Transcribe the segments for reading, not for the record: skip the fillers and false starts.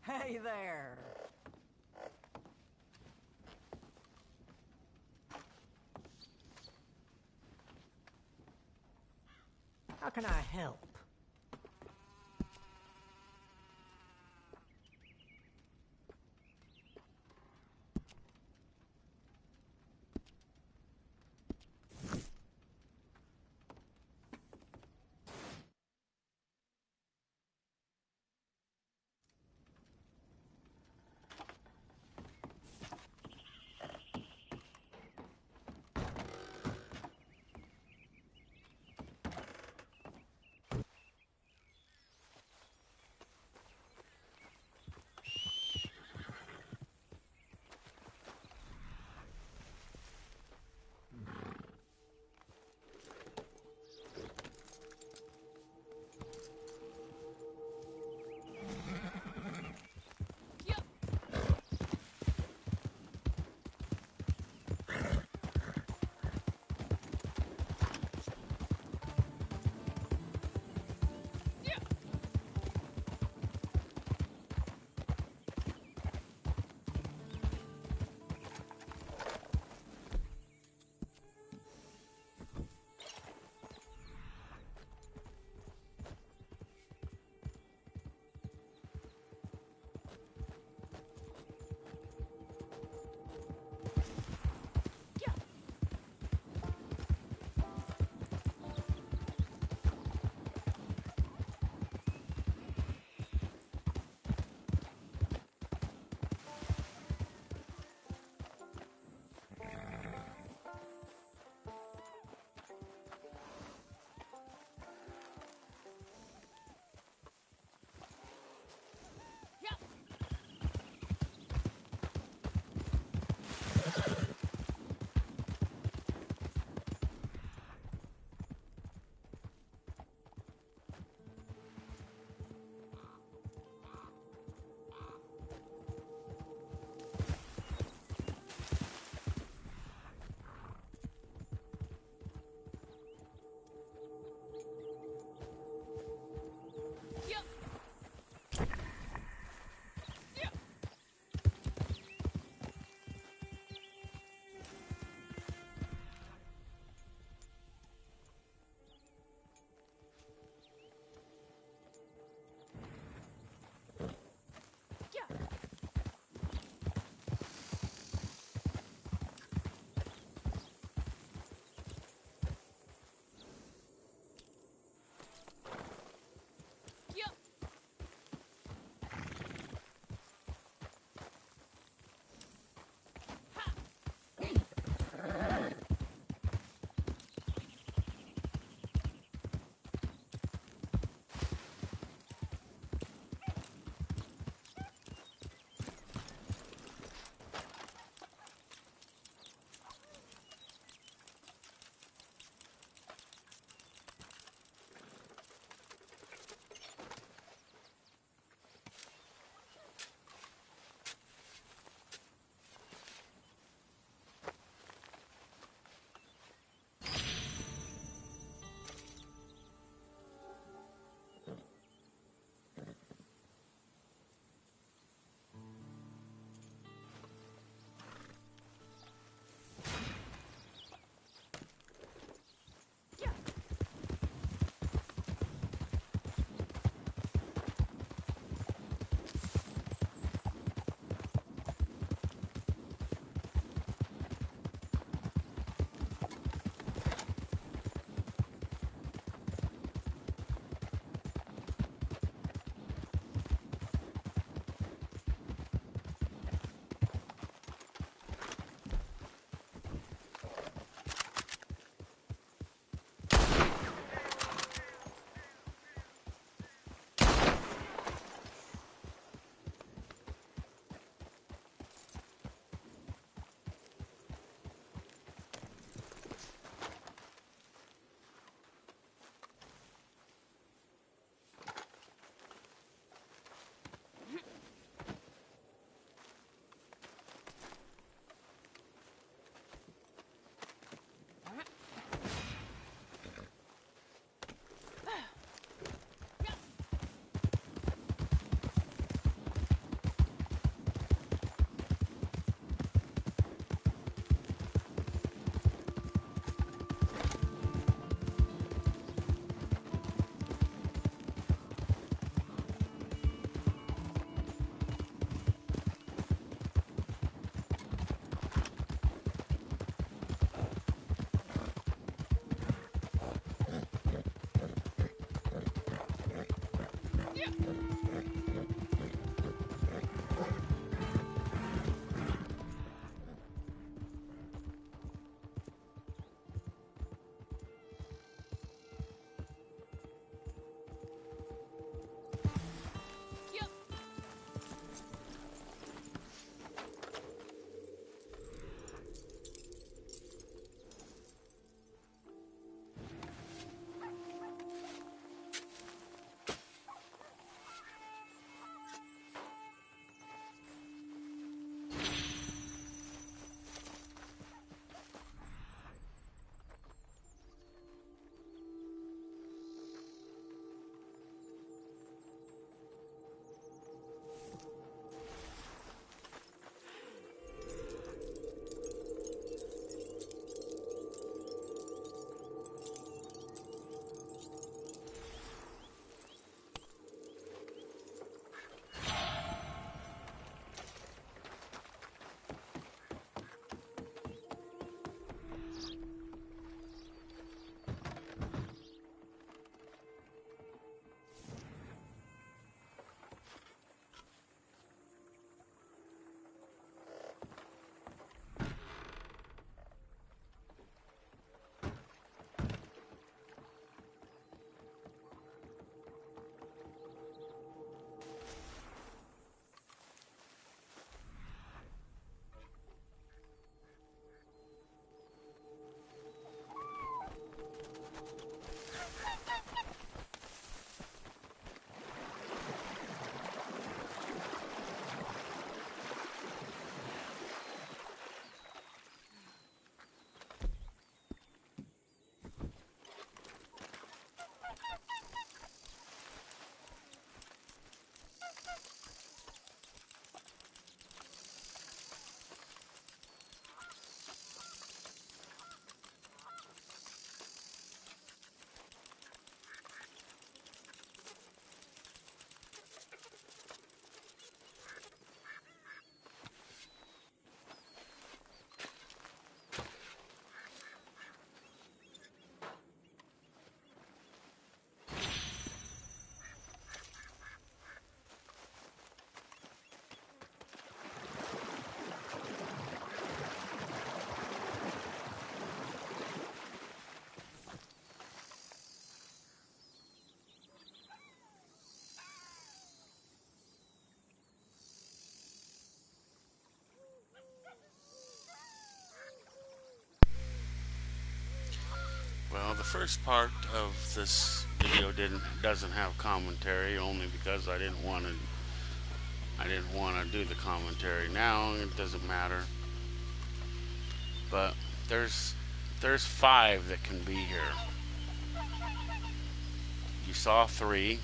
Hey there! How can I help? first part of this video doesn't have commentary, only because I didn't want to do the commentary. Now it doesn't matter. But there's 5 that can be here. You saw 3.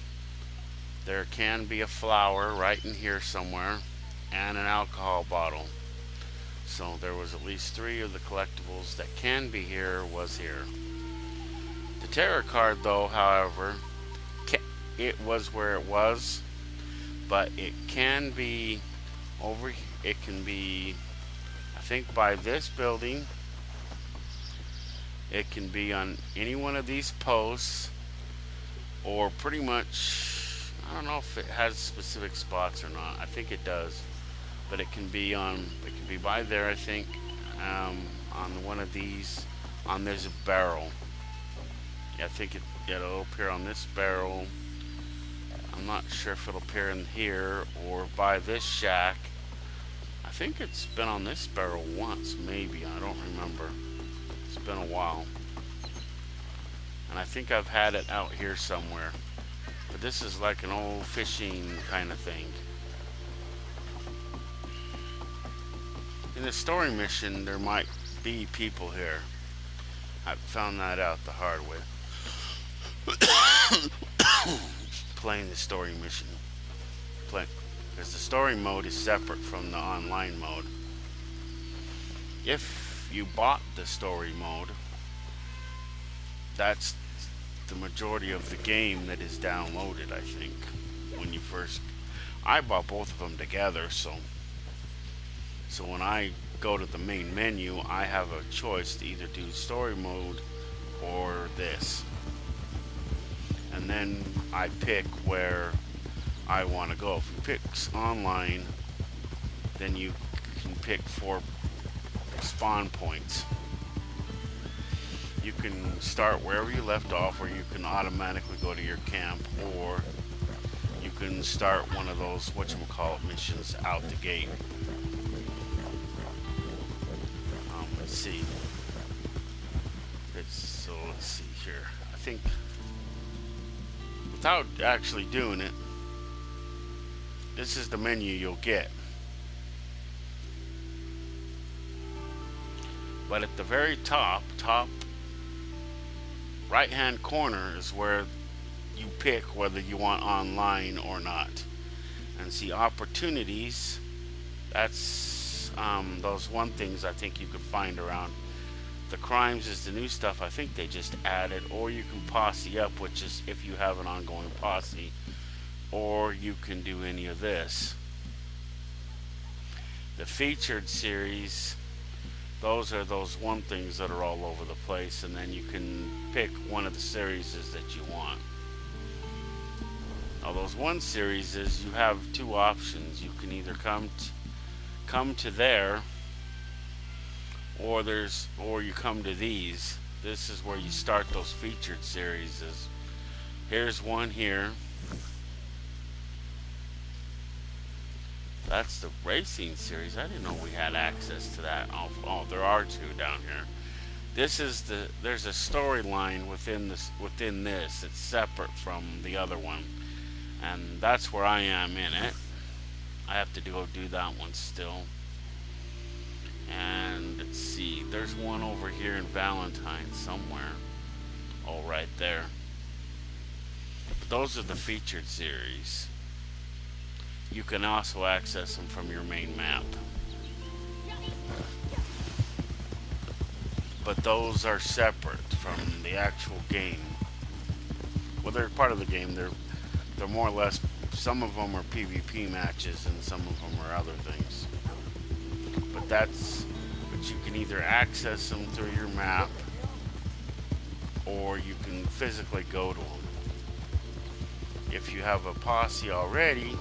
There can be a flower right in here somewhere, and an alcohol bottle. So there was at least 3 of the collectibles that can be here was here. The tarot card, though, however, it was where it was, but it can be over. It can be, I think, by this building. It can be on any one of these posts, or pretty much, I don't know if it has specific spots or not. I think it does, but it can be on. It can be by there, I think, on one of these, on this barrel. I think it'll appear on this barrel. I'm not sure if it'll appear in here or by this shack. I think it's been on this barrel once, maybe. I don't remember. It's been a while. And I think I've had it out here somewhere. But this is like an old fishing kind of thing. In the story mission, there might be people here. I found that out the hard way. Playing the story mission. Because the story mode is separate from the online mode. If you bought the story mode, that's the majority of the game that is downloaded, I think. When you first... I bought both of them together, so when I go to the main menu, I have a choice to either do story mode or this. And then I pick where I want to go. If you pick online, then you can pick 4 spawn points. You can start wherever you left off, or you can automatically go to your camp, or you can start one of those whatchamacallit missions out the gate. Let's see. Let's see here. I think, without actually doing it, this is the menu you'll get. But at the very top right hand corner is where you pick whether you want online or not. And see, opportunities, that's those one things I think you could find around. The crimes is the new stuff I think they just added, or you can posse up, which is if you have an ongoing posse, or you can do any of this. The featured series, those are those one things that are all over the place, and then you can pick one of the series that you want. Now those one series is, you have 2 options. You can either come to there, or you come to these. This is where you start those featured series. Here's one here. That's the racing series. I didn't know we had access to that. Oh, there are 2 down here. This is there's a storyline within this. It's separate from the other one, and that's where I am in it. I have to go do that one still. And let's see, there's one over here in Valentine somewhere. Oh, right there. But those are the featured series. You can also access them from your main map. But those are separate from the actual game. Well, they're part of the game. They're more or less, some of them are PvP matches and some of them are other things. But you can either access them through your map, or you can physically go to them. If you have a posse already,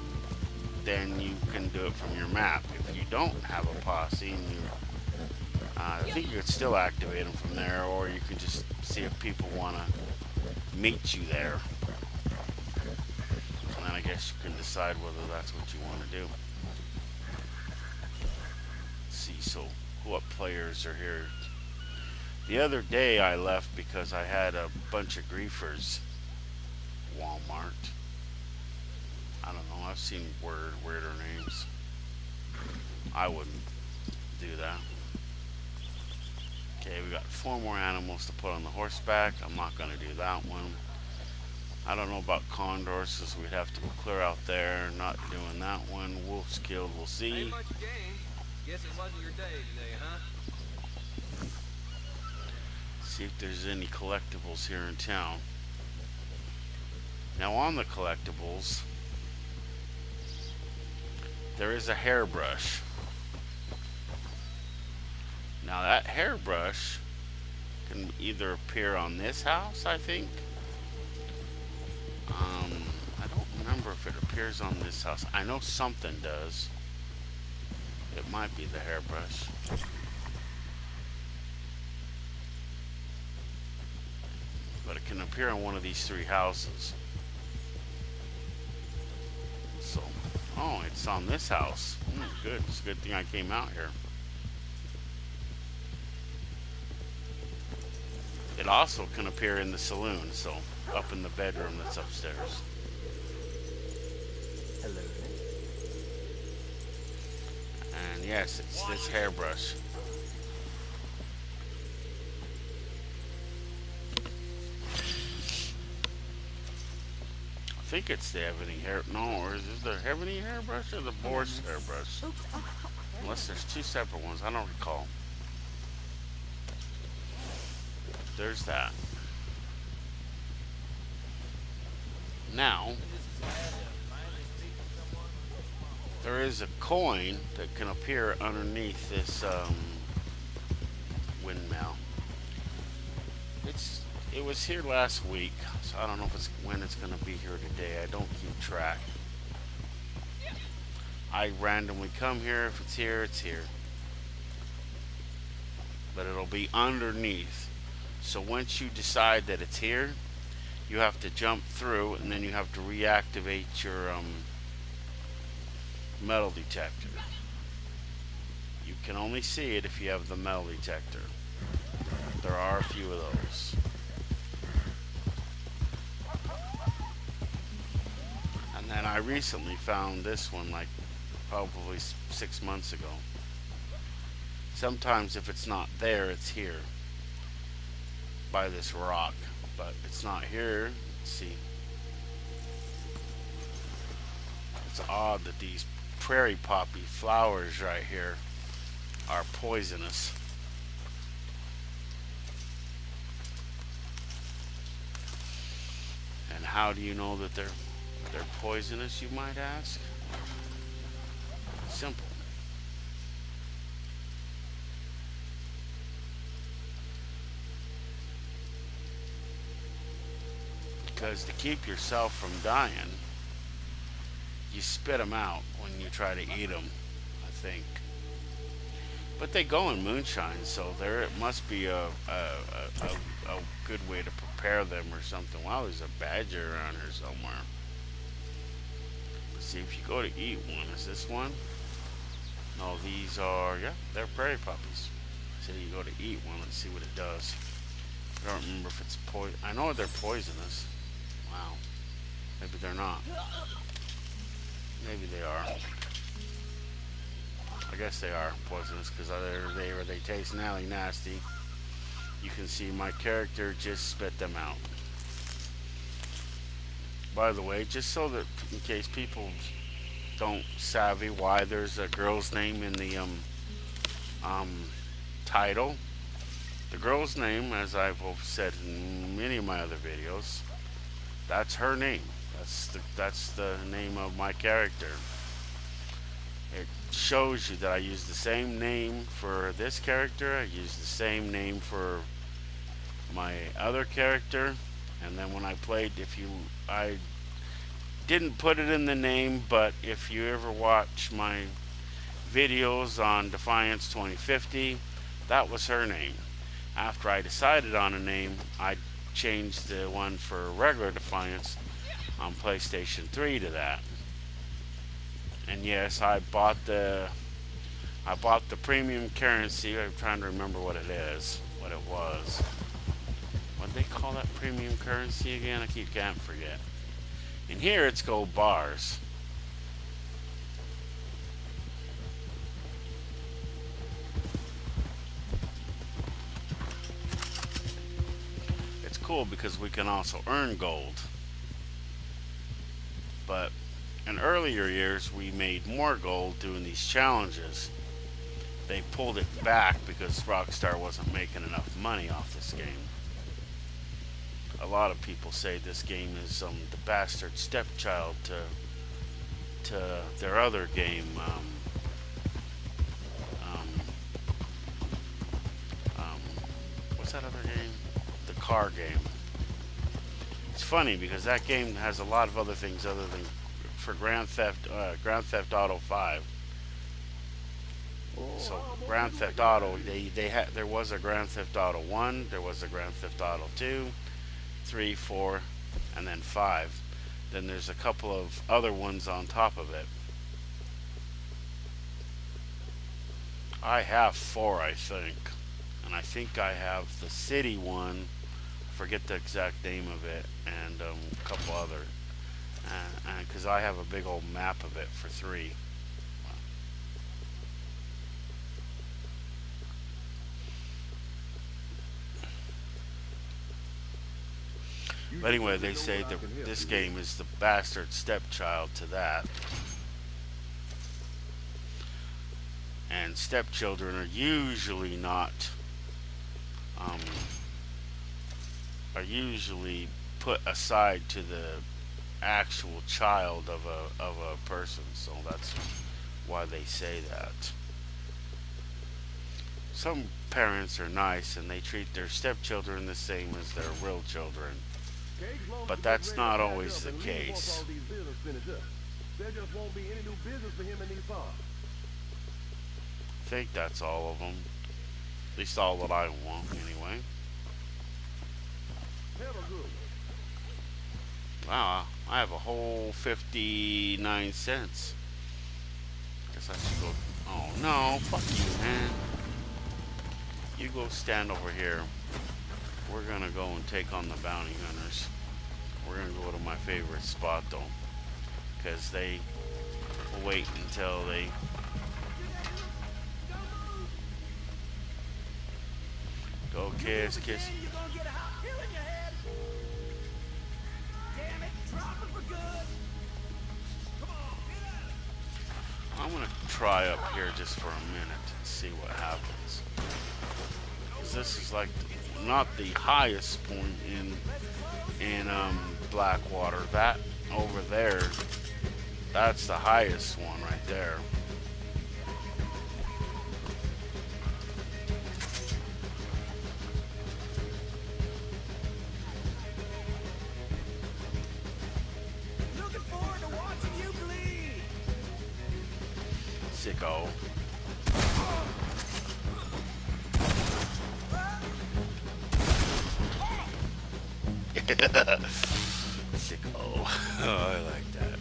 then you can do it from your map. If you don't have a posse, and I think you could still activate them from there, or you can just see if people want to meet you there. And then I guess you can decide whether that's what you want to do. Let's see, so what players are here? The other day I left because I had a bunch of griefers. Walmart. I don't know. I've seen weirder names. I wouldn't do that. Okay, we got 4 more animals to put on the horseback. I'm not going to do that one. I don't know about condors, so we'd have to go clear out there. Not doing that one. Wolves killed, we'll see. Ain't much game. Guess it wasn't your day today, huh? See if there's any collectibles here in town. Now on the collectibles, there is a hairbrush. Now that hairbrush can either appear on this house, I think. I don't remember if it appears on this house. I know something does. It might be the hairbrush. But it can appear on one of these 3 houses. So, oh, it's on this house. Good. It's a good thing I came out here. It also can appear in the saloon, so up in the bedroom that's upstairs. Hello. And yes, it's this hairbrush. I think it's the ebony hair. No, or is this the ebony hairbrush or the boar's hairbrush? Unless there's 2 separate ones, I don't recall. There's that. Now, there is a coin that can appear underneath this windmill. It was here last week, so I don't know if when it's going to be here today. I don't keep track. I randomly come here. If it's here, it's here. But it'll be underneath. So once you decide that it's here, you have to jump through, and then you have to reactivate your metal detector. You can only see it if you have the metal detector. There are a few of those. And then I recently found this one, like probably 6 months ago. Sometimes if it's not there, it's here by this rock, but it's not here. Let's see. It's odd that these prairie poppy flowers right here are poisonous. And how do you know that they're poisonous, you might ask? Simple. Because to keep yourself from dying, you spit them out when you try to eat them, I think. But they go in moonshine, so it must be a good way to prepare them or something. Wow, there's a badger around here somewhere. Let's see if you go to eat one. Is this one? No, these are, yeah, they're prairie puppies. So you go to eat one. Let's see what it does. I don't remember if it's poison. I know they're poisonous. Wow. Maybe they're not. Maybe they are. I guess they are poisonous because they taste really nasty. You can see my character just spit them out. By the way, just so that in case people don't savvy why there's a girl's name in the title. The girl's name, as I've said in many of my other videos, that's her name. That's the name of my character. It shows you that I use the same name for this character. I use the same name for my other character. And then when I played, I didn't put it in the name, but if you ever watch my videos on Defiance 2050, that was her name. After I decided on a name, I changed the one for regular Defiance on PlayStation 3 to that. And yes, I bought the premium currency. I'm trying to remember what it is. what it was. What they call that premium currency again? I can't forget. And here it's gold bars. It's cool because we can also earn gold. But in earlier years, we made more gold doing these challenges. They pulled it back because Rockstar wasn't making enough money off this game. A lot of people say this game is the bastard stepchild to their other game, what's that other game? The car game. It's funny because that game has a lot of other things other than for Grand Theft Auto 5. So Grand Theft Auto, there was a Grand Theft Auto 1, there was a Grand Theft Auto 2, 3, 4, and then 5. Then there's a couple of other ones on top of it. I have 4, I think. And I think I have the city one, I forget the exact name of it, and a couple other. Because I have a big old map of it for 3. But anyway, they say that this game is the bastard stepchild to that. And stepchildren are usually not, are usually put aside to the actual child of a person. So that's why they say that. Some parents are nice and they treat their stepchildren the same as their real children. But that's not always the case. I think that's all of them. At least all that I want, anyway. Wow, I have a whole 59 cents. Guess I should go. Oh no, fuck you, man. You go stand over here. We're gonna go and take on the bounty hunters. We're gonna go to my favorite spot though, because they wait until they go kiss. I'm gonna try up here just for a minute and see what happens. Because this is like not the highest point in Blackwater. That over there, that's the highest one right there. Looking forward to watching you bleed. Sicko. Sicko. Oh, I like that.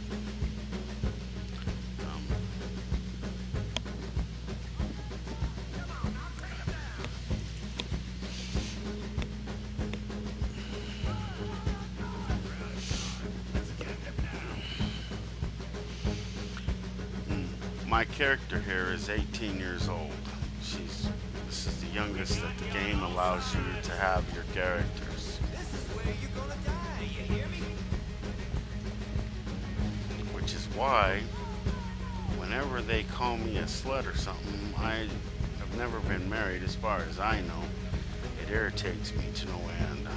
My character here is 18 years old. This is the youngest that the game allows you to have your characters. Which is why, whenever they call me a slut or something, I have never been married as far as I know. It irritates me to no end.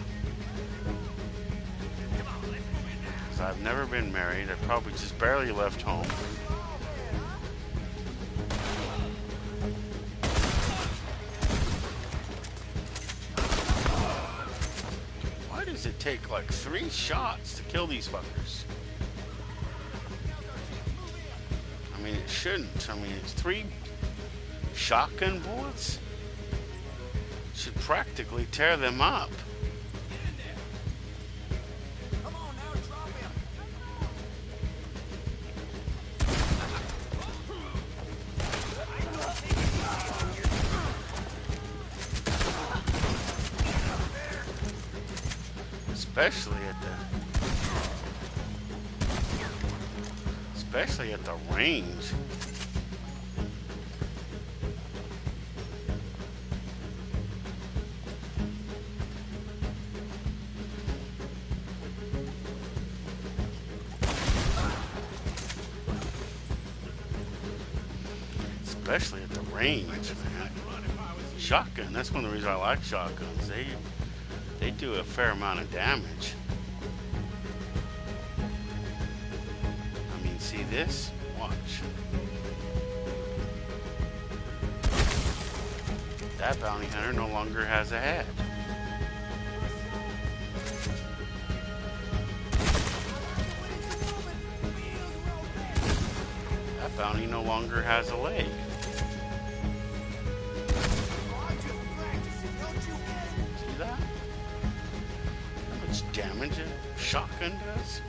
Because I've never been married. I probably just barely left home. Why does it take like 3 shots to kill these fuckers? I mean, it shouldn't. I mean, it's 3 shotgun bullets. Should practically tear them up. especially at the range. Especially at the range, man. Shotgun, that's one of the reasons I like shotguns. They do a fair amount of damage. I mean, see this? Watch. That bounty hunter no longer has a head. That bounty no longer has a leg. See that? How much damage a shotgun does?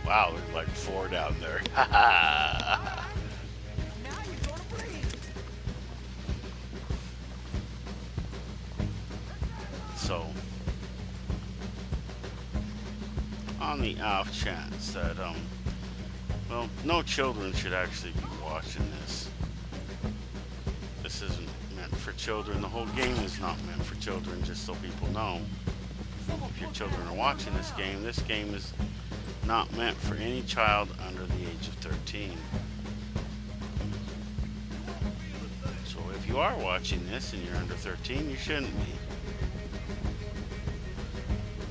Wow, there's like 4 down there. Now you're gonna breathe. So, on the off chance that, well, no children should actually be watching this. This isn't meant for children. The whole game is not meant for children, just so people know. If your children are watching this game is not meant for any child under the age of 13. So if you are watching this and you're under 13, you shouldn't be.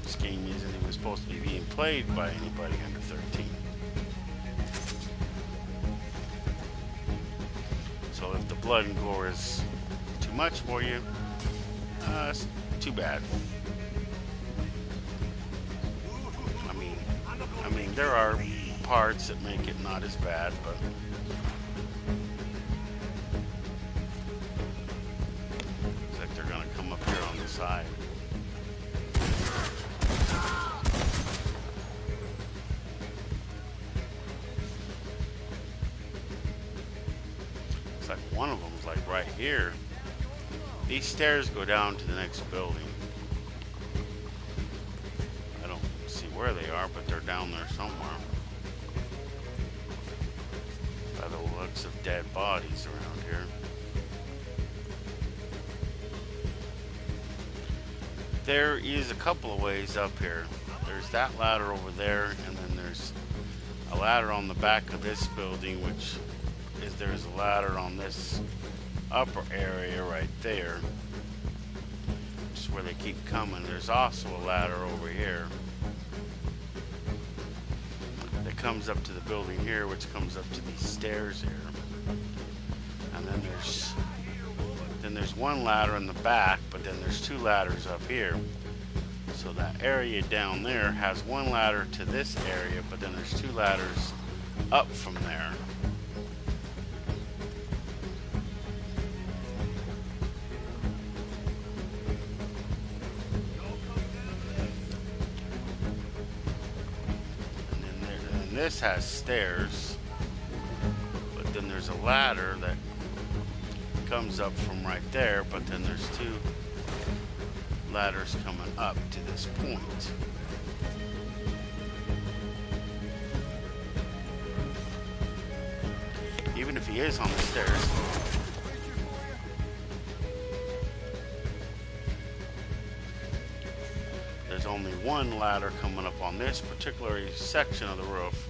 This game isn't even supposed to be being played by anybody under 13. So if the blood and gore is too much for you, it's too bad. I mean, there are parts that make it not as bad, but looks like they're gonna come up here on the side. Looks like one of them's like right here. These stairs go down to the next building. Where they are, but they're down there somewhere. By the looks of dead bodies around here. There is a couple of ways up here. There's that ladder over there, and then there's a ladder on the back of this building, which is there's a ladder on this upper area right there. Which is where they keep coming. There's also a ladder over here. Comes up to the building here, which comes up to these stairs here, and then there's one ladder in the back, but then there's 2 ladders up here. So that area down there has one ladder to this area, but then there's 2 ladders up from there. This has stairs, but then there's a ladder that comes up from right there, but then there's 2 ladders coming up to this point. Even if he is on the stairs, there's only one ladder coming up on this particular section of the roof.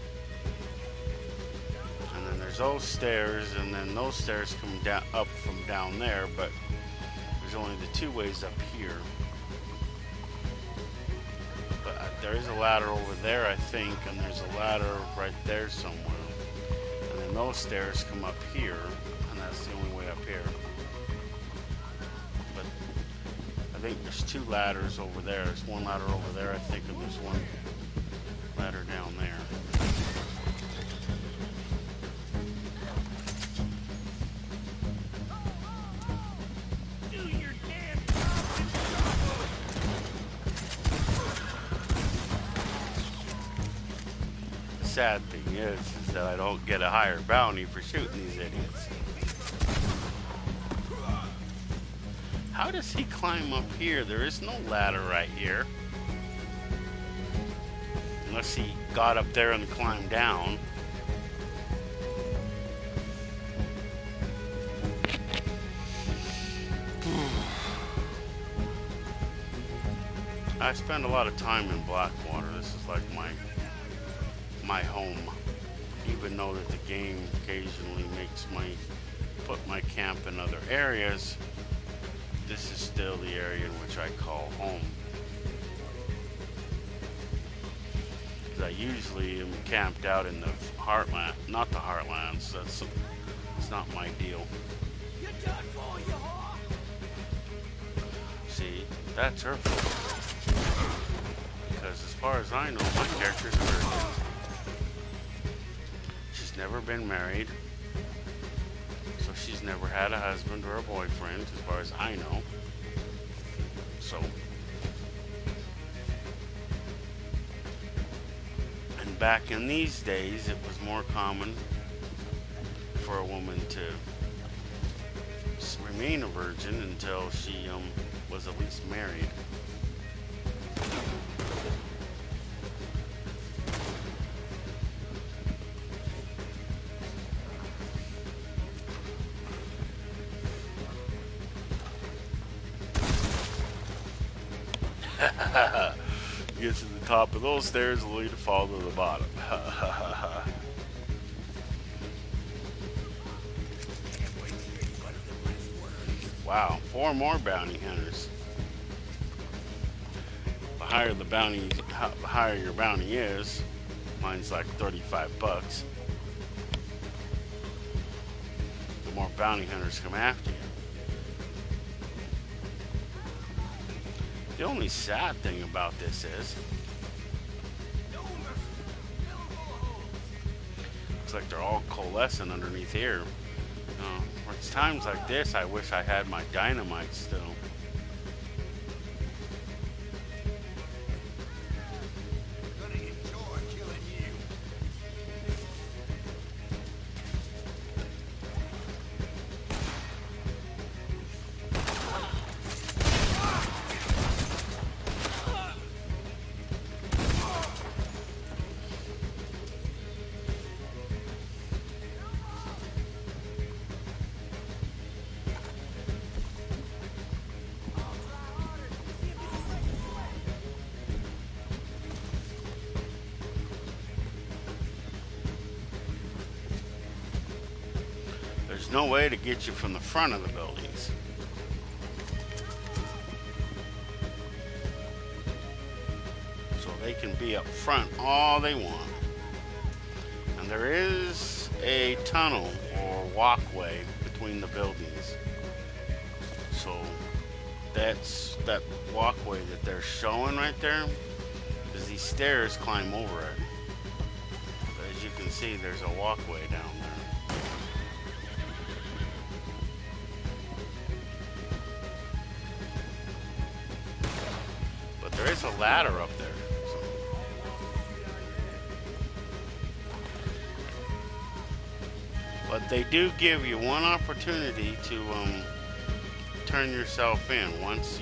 And then there's those stairs, and then those stairs come down up from down there, but there's only the 2 ways up here. But there is a ladder over there, I think, and there's a ladder right there somewhere. And then those stairs come up here, and that's the only way up here. I think there's 2 ladders over there. There's one ladder over there, I think, and there's one ladder down there. Do your damn The sad thing is that I don't get a higher bounty for shooting these idiots. How does he climb up here? There is no ladder right here. Unless he got up there and climbed down. I spend a lot of time in Blackwater. This is like my home. Even though that the game occasionally makes me put my camp in other areas, this is still the area in which I call home. I usually am camped out in the heartland, not the heartlands. It's not my deal. You're done for, you whore. See, that's her fault. Because as far as I know, my character's a virgin. She's never been married, so she's never had a husband or a boyfriend, as far as I know. So. Back in these days, it was more common for a woman to remain a virgin until she was at least married. Get to the top of those stairs, only to fall to the bottom. Wow, 4 more bounty hunters. The higher the bounty, the higher your bounty is. Mine's like 35 bucks. The more bounty hunters come after you. The only sad thing about this is, looks like they're all coalescing underneath here. It's times like this I wish I had my dynamite still. Gonna enjoy killing you. There's no way to get you from the front of the buildings. So they can be up front all they want. And there is a tunnel or walkway between the buildings. So that's that walkway that they're showing right there. Is these stairs climb over it. But as you can see, there's a walkway down there. There is a ladder up there. But they do give you one opportunity to turn yourself in. Once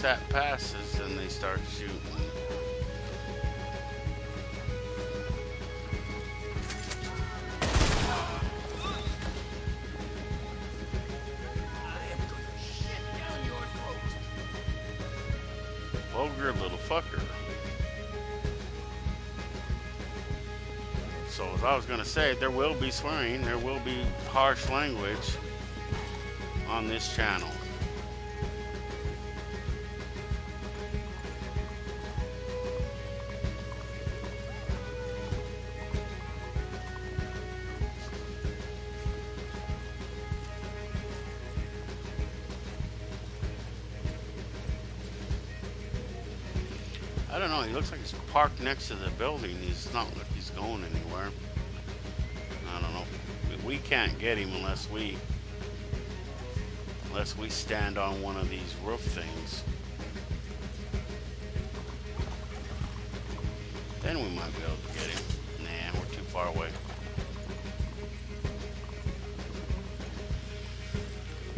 that passes, then they start shooting. Vulgar little fucker. So as I was going to say, there will be swearing, there will be harsh language on this channel. I don't know. He looks like he's parked next to the building. He's not like he's going anywhere. I don't know. We can't get him unless we stand on one of these roof things. Then we might be able to get him. Nah, we're too far away.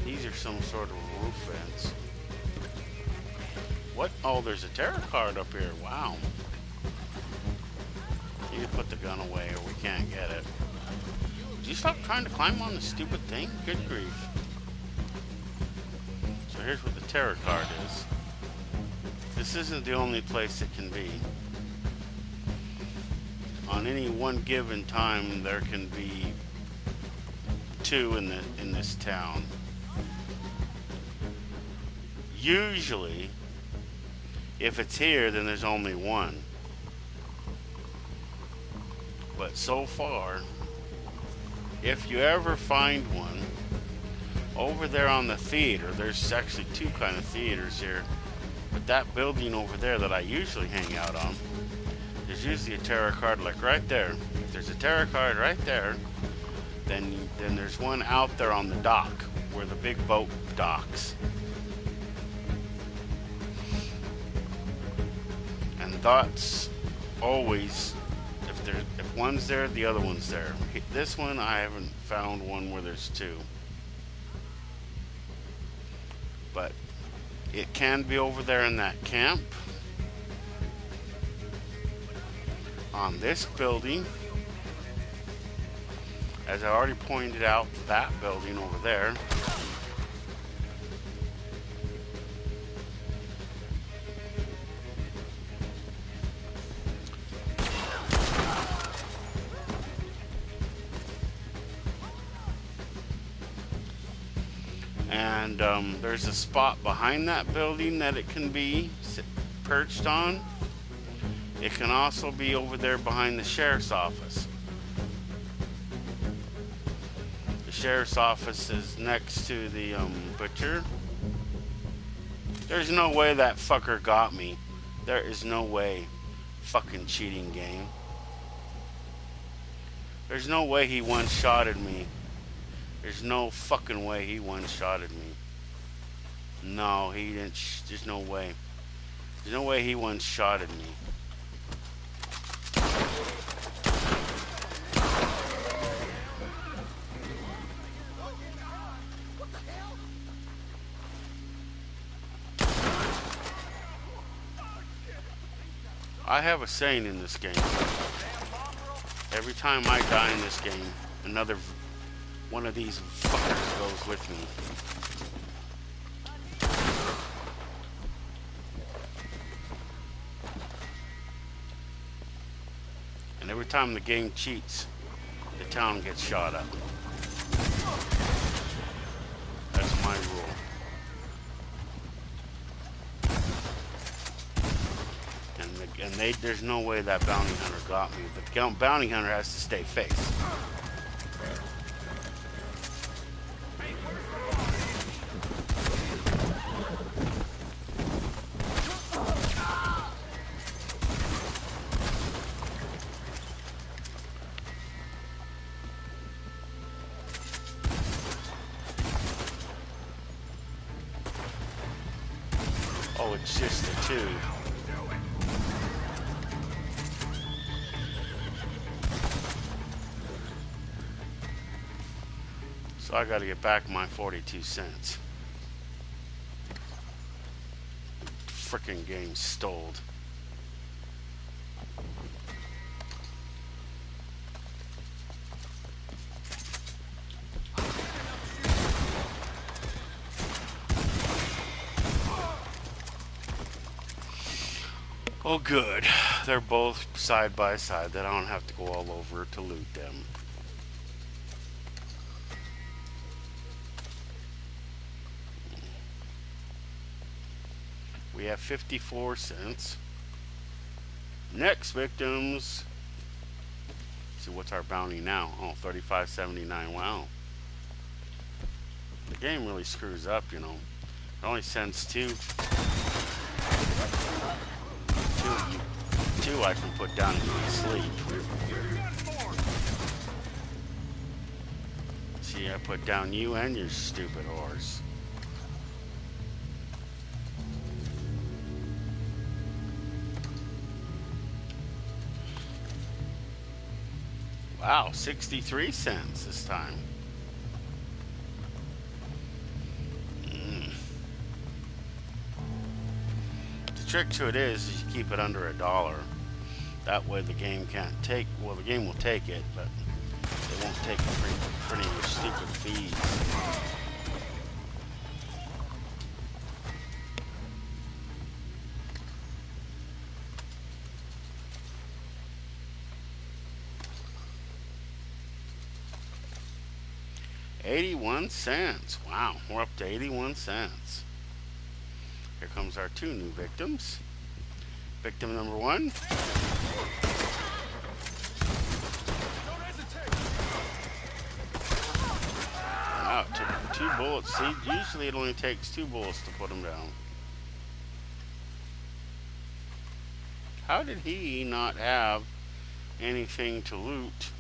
These are some sort of roof vents. What? Oh, there's a tarot card up here. Wow. You need to put the gun away or we can't get it. Did you stop trying to climb on the stupid thing? Good grief. So here's what the tarot card is. This isn't the only place it can be. On any one given time, there can be two in this town. Usually, if it's here, then there's only one. But so far, if you ever find one, over there on the theater, there's actually two kind of theaters here. But that building over there that I usually hang out on, there's usually a tarot card like right there. If there's a tarot card right there, then there's one out there on the dock where the big boat docks. And that's always, if one's there, the other one's there. This one, I haven't found one where there's two. But it can be over there in that camp. On this building, as I already pointed out, that building over there. And there's a spot behind that building that it can be perched on. It can also be over there behind the sheriff's office. The sheriff's office is next to the butcher. There's no way that fucker got me. There is no way. Fucking cheating game. There's no way he one-shotted me. There's no fucking way he one-shotted me. No, he didn't. There's no way. There's no way he one-shotted me. I have a saying in this game. Every time I die in this game, another one of these fuckers goes with me. And every time the game cheats, the town gets shot up. That's my rule. And there's no way that bounty hunter got me, but the bounty hunter has to stay face. Oh, it's just the two. So I gotta get back my 42 cents. Frickin' game stalled. Oh good, they're both side by side that I don't have to go all over to loot them. We have 54 cents. Next victims. See what's our bounty now? Oh, 35.79. Wow. The game really screws up, you know. It only sends two. Two I can put down and go to sleep. See, I put down you and your stupid horse. Wow, 63 cents this time. The trick to it is you keep it under $1. That way the game can't take, well, the game will take it, but they won't take it for any of your stupid fees. $0.81. Wow, we're up to 81 cents. Here comes our two new victims. Victim number one. Wow, it took 2 bullets. See, usually it only takes 2 bullets to put him down. How did he not have anything to loot?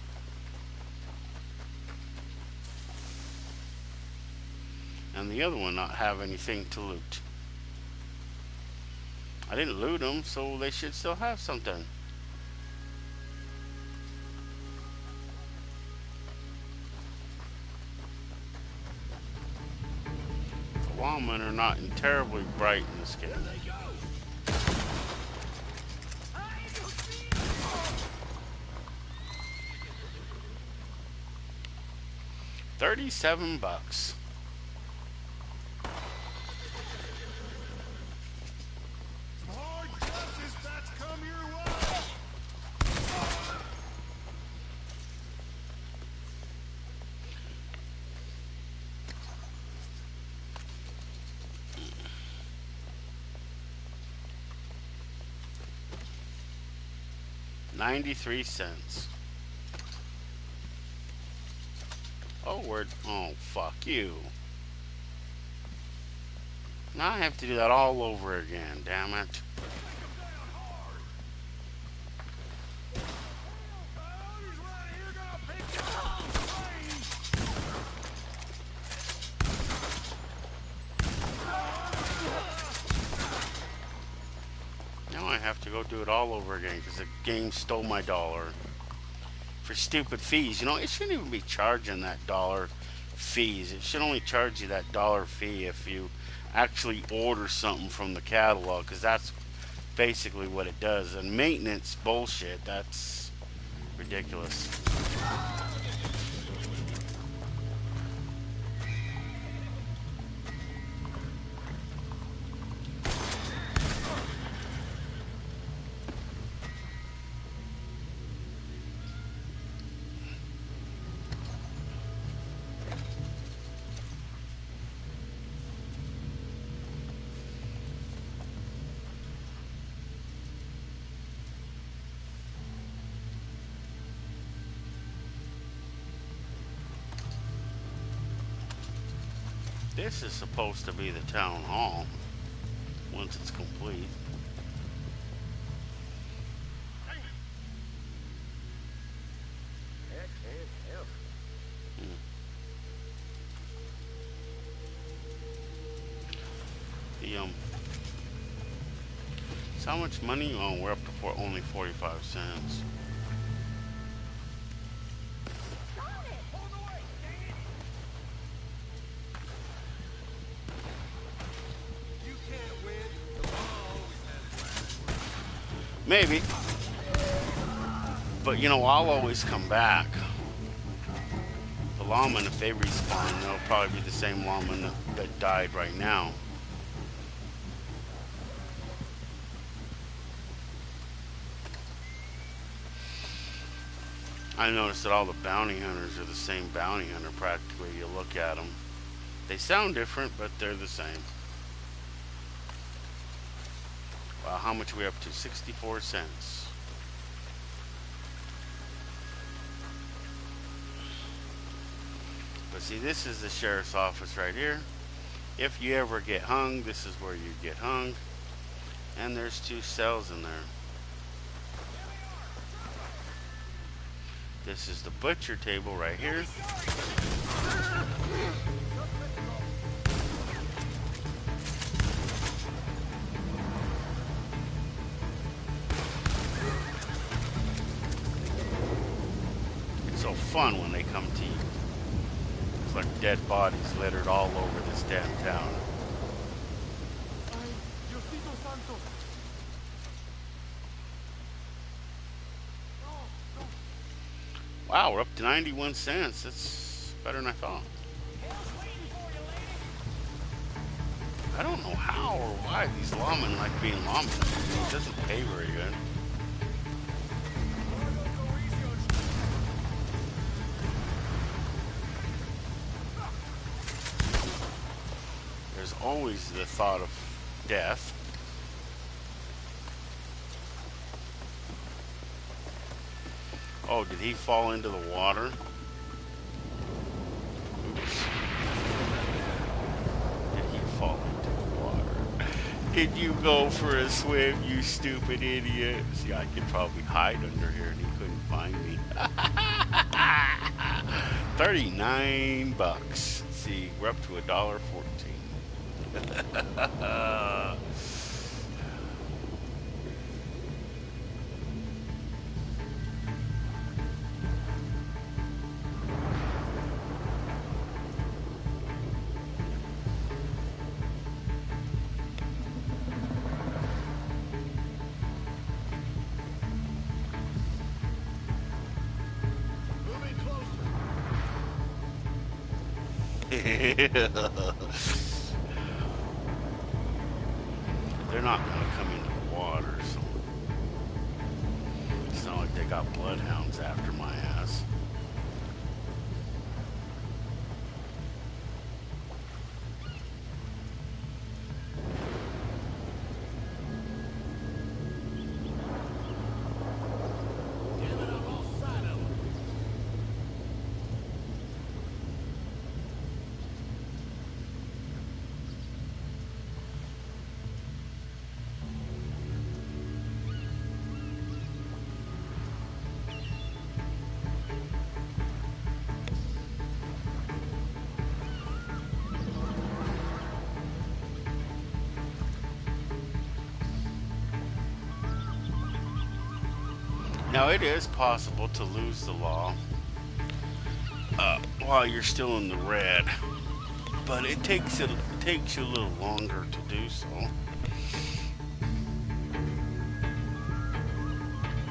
And the other one not have anything to loot? I didn't loot them, so they should still have something. The lawmen are not terribly bright in this game. 37 bucks. $0.93. Oh, oh, fuck you. Now I have to do that all over again, damn it. Now I have to go do it all over again because the game stole my $1 for stupid fees. You know, it shouldn't even be charging that $1 fees. It should only charge you that $1 fee if you actually order something from the catalog, because that's basically what it does. And maintenance bullshit, that's ridiculous. This is supposed to be the town hall once it's complete. So how much money? Oh, we're up to only 45 cents. Maybe. But, you know, I'll always come back. The lawmen, if they respawn, they'll probably be the same lawmen that died right now. I noticed that all the bounty hunters are the same bounty hunter practically. You look at them. They sound different, but they're the same. Wow, how much are we up to? 64 cents. But see, this is the sheriff's office right here. If you ever get hung, this is where you get hung. And there's 2 cells in there. This is the butcher table right here. It's so fun when they come to you. It's like dead bodies littered all over this damn town. Wow, we're up to 91 cents. That's better than I thought. I don't know how or why these lawmen like being lawmen. It doesn't pay very good. There's always the thought of death. Oh, did he fall into the water? Oops. Did he fall into the water? Did you go for a swim, you stupid idiot? See, I could probably hide under here and he couldn't find me. 39 bucks. Let's see, we're up to $1.14. They're not going to come into the water, so it's not like they got bloodhounds after my ass. Now, it is possible to lose the law while you're still in the red, but it takes you a little longer to do so,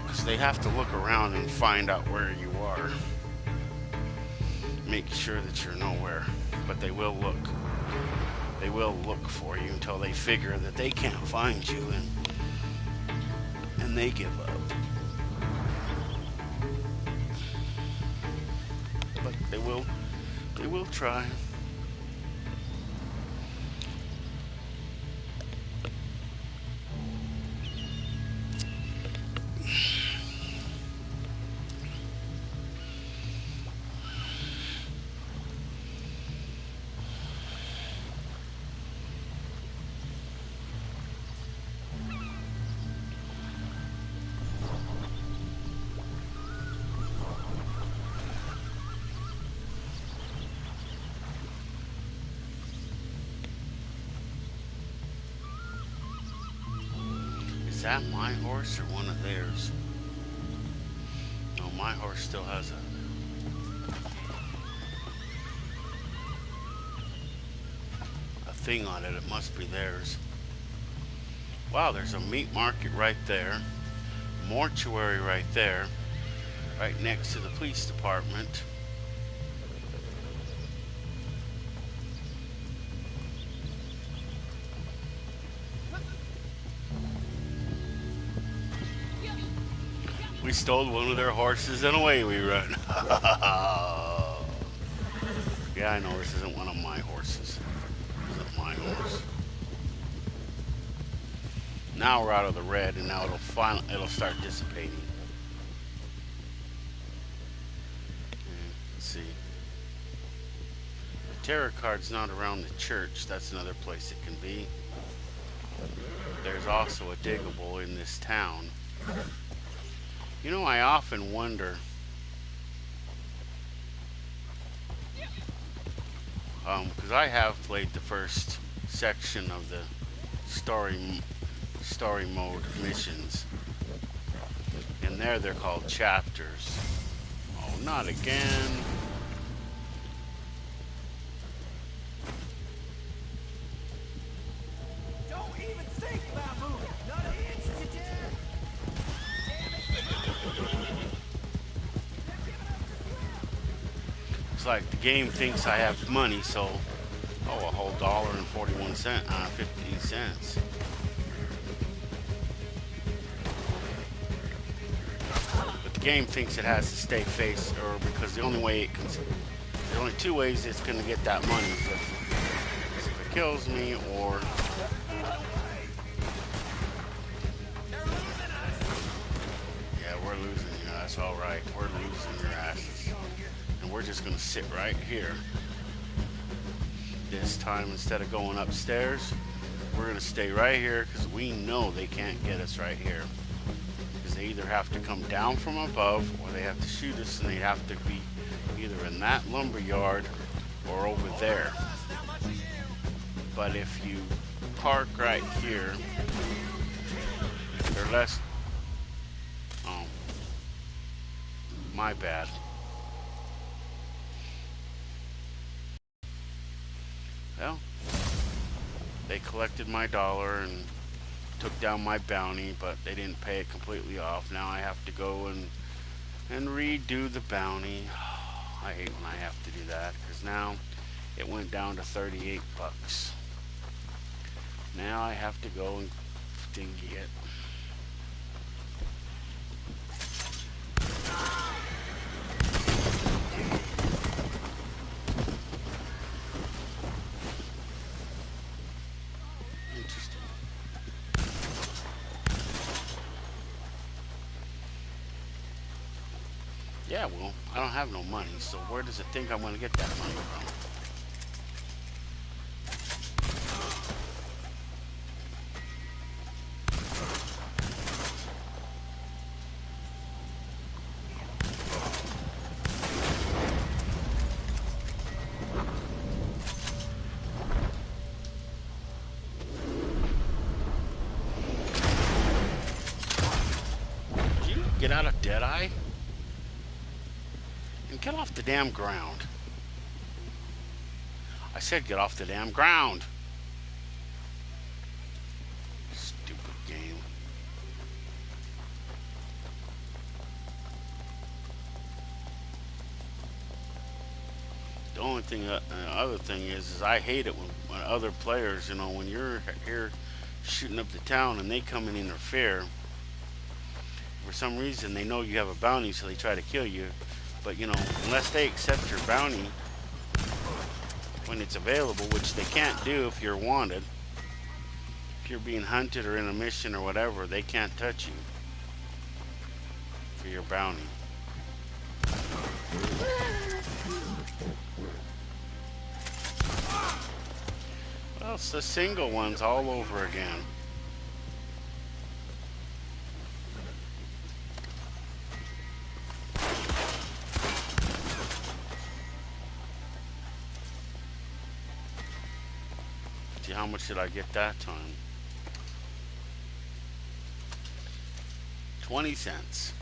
because they have to look around and find out where you are, make sure that you're nowhere, but they will look. They will look for you until they figure that they can't find you, and they give up. But they will try. Is that my horse or one of theirs? No, my horse still has a thing on it. It must be theirs. Wow, there's a meat market right there. Mortuary right there. Right next to the police department. We stole one of their horses and away we run. Yeah, I know this isn't one of my horses. This isn't my horse. Now we're out of the red, and now it'll start dissipating. Let's see. The tarot card's not around the church. That's another place it can be. There's also a diggable in this town. You know, I often wonder, because I have played the first section of the story mode missions, and there they're called chapters. Oh, not again. Don't even think about moving. Not an inch, you dare. It's like the game thinks I have money, so a whole $1.41, 15 cents. But the game thinks it has to stay face, or because the only way it can, there's only two ways it's gonna get that money: is if it kills me, or yeah, we're losing you. That's all right. We're losing your asses, and we're just gonna sit right here. This time, instead of going upstairs, we're gonna stay right here because we know they can't get us right here. Because they either have to come down from above, or they have to shoot us, and they have to be either in that lumber yard or over there. But if you park right here, they're less. Oh, my bad. Well, they collected my dollar and took down my bounty, but they didn't pay it completely off. Now I have to go and redo the bounty. I hate when I have to do that, because now it went down to 38 bucks. Now I have to go and thingy it. Yeah, well, I don't have no money, so where does it think I'm going to get that money from? Did you get out of Deadeye? And get off the damn ground. I said get off the damn ground. Stupid game. The only thing, other thing is I hate it when other players, you know, when you're here shooting up the town and they come and interfere. For some reason, they know you have a bounty, so they try to kill you. But, you know, unless they accept your bounty when it's available, which they can't do if you're wanted, if you're being hunted or in a mission or whatever, they can't touch you for your bounty. Well, it's the single ones all over again. How much did I get that time? 20 cents.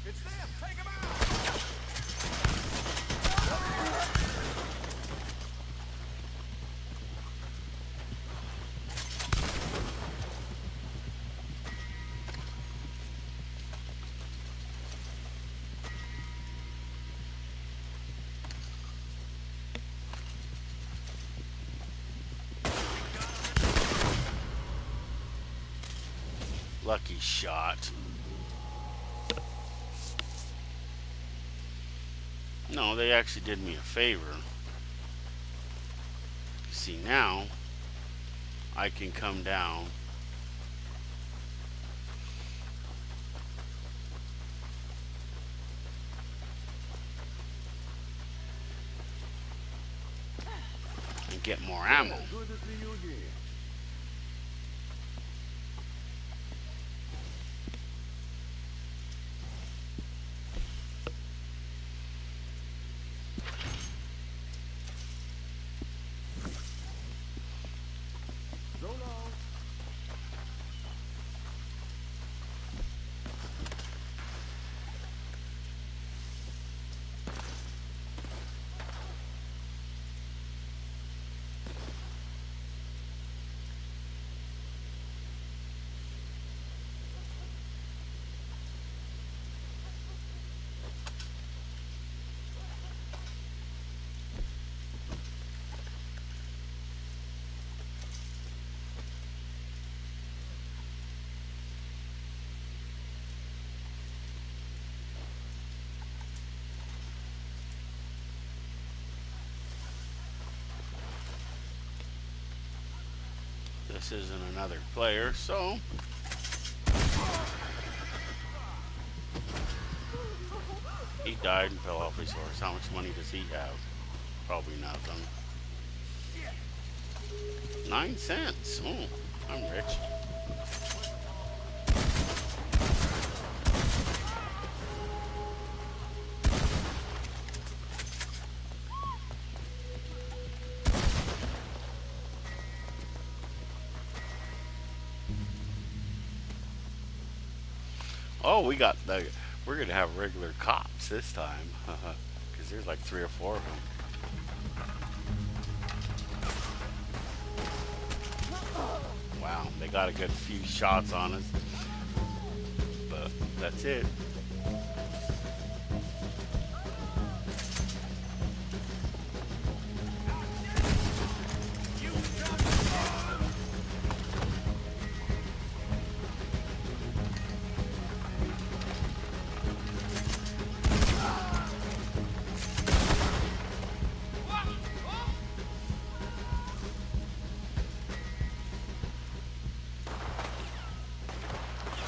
It's them. Take them out. Lucky shot. No, they actually did me a favor. See, now I can come down get more ammo. Good to see you again. So long. This isn't another player, so he died and fell off his horse. How much money does he have? Probably nothing. 9 cents. Oh, I'm rich. Oh, we're gonna have regular cops this time, because there's like 3 or 4 of them. Wow, they got a good few shots on us, but that's it.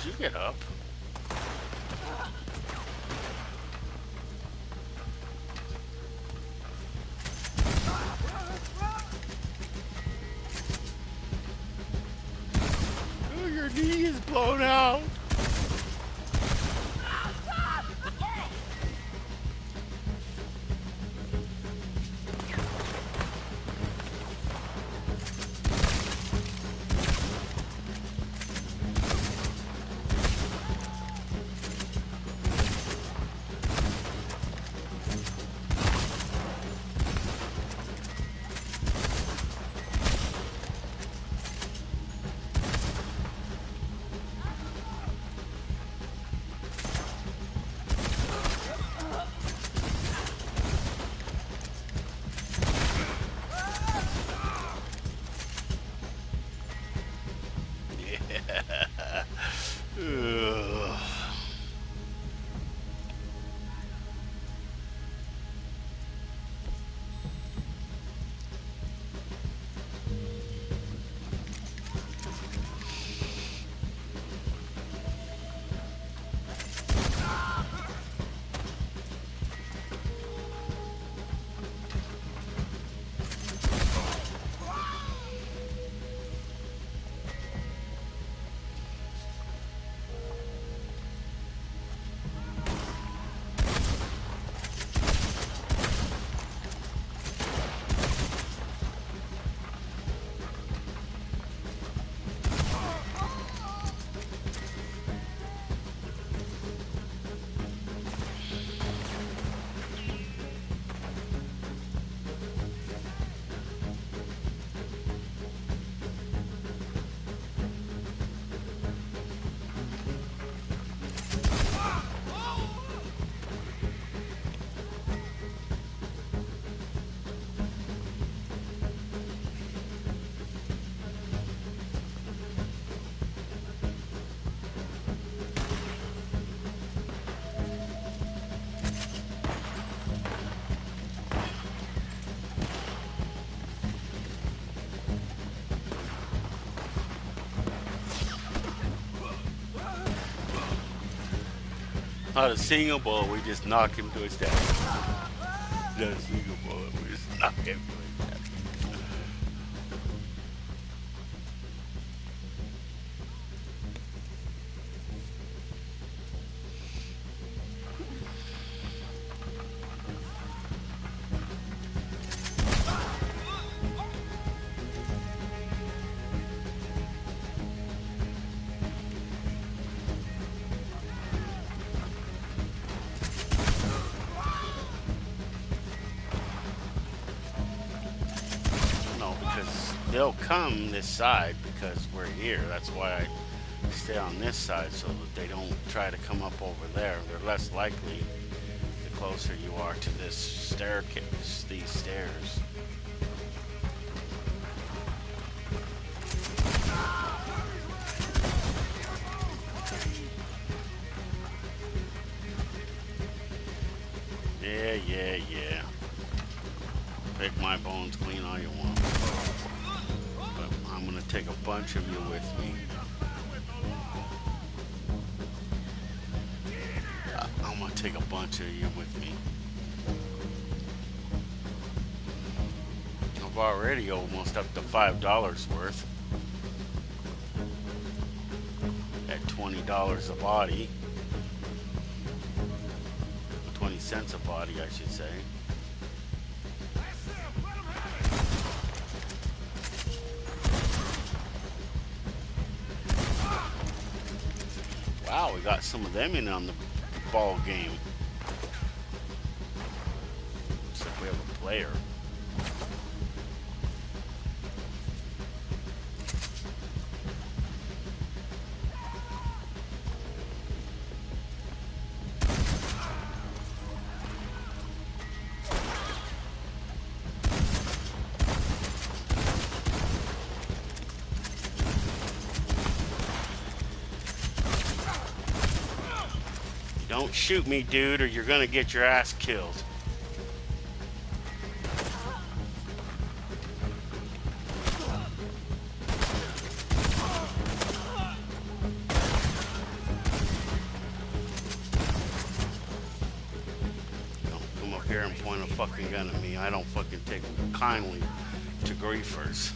Did you get up? Oh, your knee is blown out. Ugh. Not a single bullet, we just knocked him to his death. Not a single bullet, we just knocked him to his death. they'll come this side because we're here. That's why I stay on this side so that they don't try to come up over there. They're less likely the closer you are to this staircase, these stairs. Yeah. Pick my bones clean all you want. But I'm gonna take a bunch of you with me. I'm gonna take a bunch of you with me. I've already almost up to $5 worth. At $20 a body. 20 cents a body, I should say. Wow, we got some of them in on the ball game. Looks like we have a player. Don't shoot me, dude, or you're gonna get your ass killed. Don't come up here and point a fucking gun at me. I don't fucking take kindly to griefers.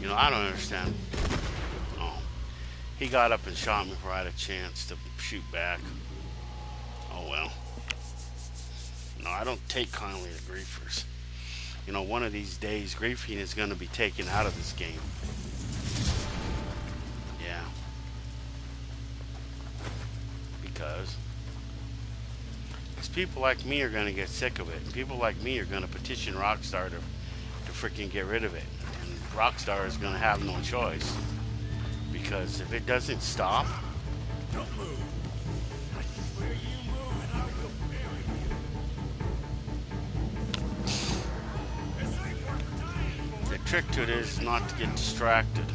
You know, I don't understand. Oh, he got up and shot me before I had a chance to shoot back. Oh well. No, I don't take kindly to griefers. You know, one of these days, griefing is going to be taken out of this game. Yeah. Because people like me are going to get sick of it. And people like me are going to petition Rockstar to freaking get rid of it. Rockstar is going to have no choice, because if it doesn't stop, Don't move. Where you move and I will bury you. This ain't worth dying for. the trick to it is not to get distracted.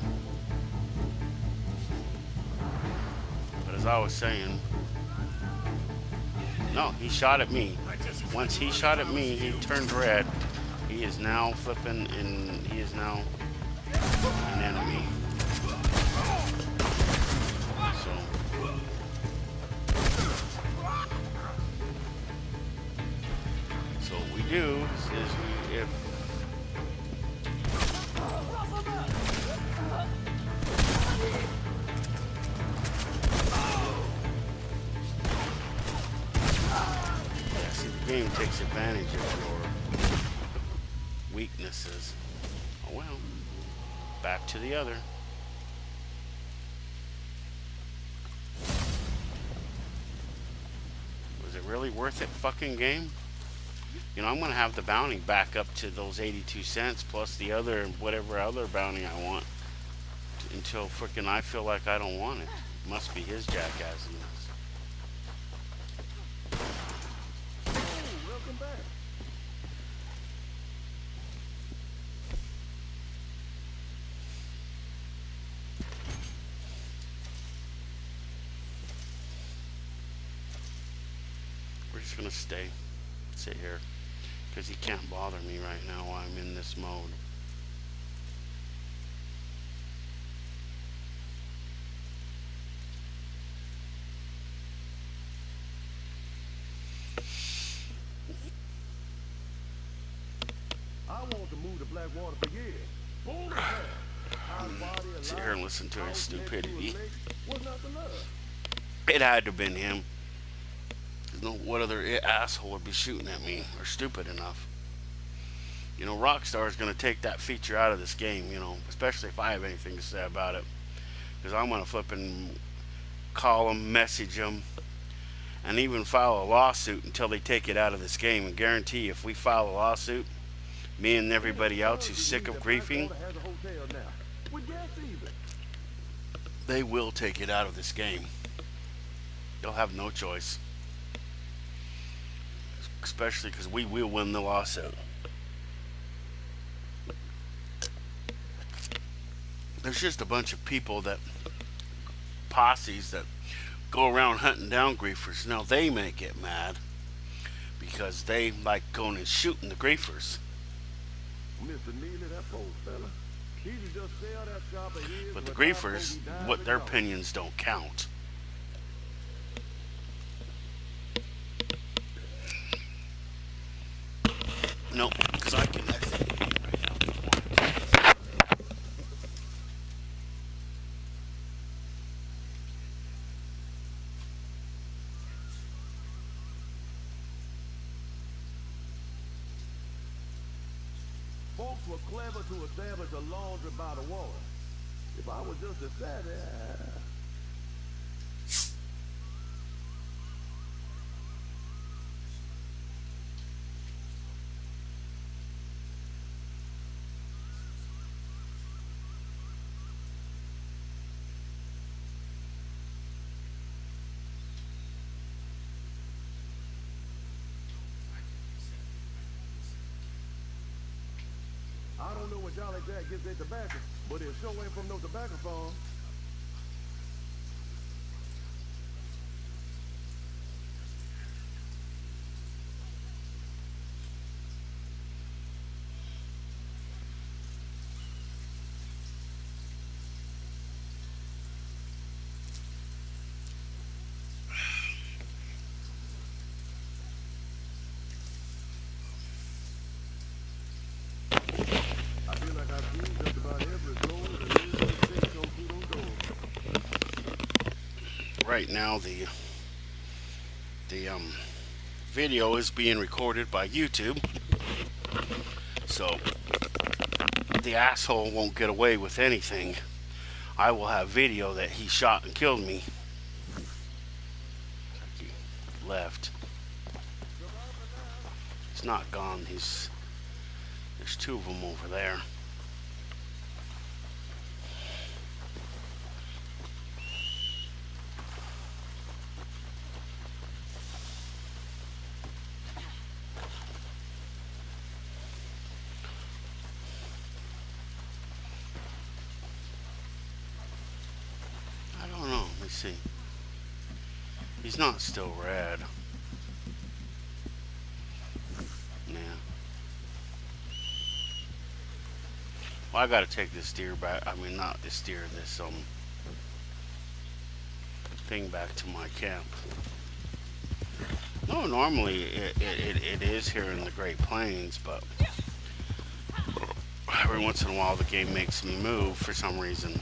But as I was saying, no, he shot at me. Once he shot at me, he turned red. He is now flipping, and he is now an enemy. So what we do is if yeah, see, the game takes advantage of your weaknesses. Oh well. Back to the other. Was it really worth it, fucking game? You know, I'm gonna have the bounty back up to those 82 cents plus the other, whatever other bounty I want, until freaking I feel like I don't want it. Must be his jackassiness. Welcome back. We're just gonna sit here, because he can't bother me right now while I'm in this mode. I want to move to Blackwater for years. Boom. Hard body, Sit here and listen to his stupidity. What's not to love? It had to have been him. There's no what other asshole would be shooting at me or stupid enough. You know, Rockstar is going to take that feature out of this game, you know, especially if I have anything to say about it. Because I'm going to flip and call them, message them, and even file a lawsuit until they take it out of this game. And guarantee if we file a lawsuit, me and everybody else who's sick of griefing, Has a hotel now. With gas even. they will take it out of this game. They'll have no choice. Especially because we will win the lawsuit. There's just a bunch of people that, posses that go around hunting down griefers. Now they may get mad because they like going and shooting the griefers. Mr. Neely, that poor fella. He can just sell that shop of his. But the without griefers, before he dies what of their dog. opinions don't count. Nope, because I can exit the game right now. Folks were clever to establish a laundry by the water. If I was just a savvy, I don't know where Jolly Jack gets their tobacco, but it sure ain't from no tobacco farm. I feel like I've seen just about every door that lives in the state come through those doors. Right now, the video is being recorded by YouTube, so the asshole won't get away with anything. I will have video that he shot and killed me. He left. He's not gone. There's two of them over there. I don't know. Let me see. He's not still red. Yeah. Well, I gotta take this deer back. I mean, not this deer, this thing back to my camp. No, normally it is here in the Great Plains, but every once in a while the game makes me move for some reason.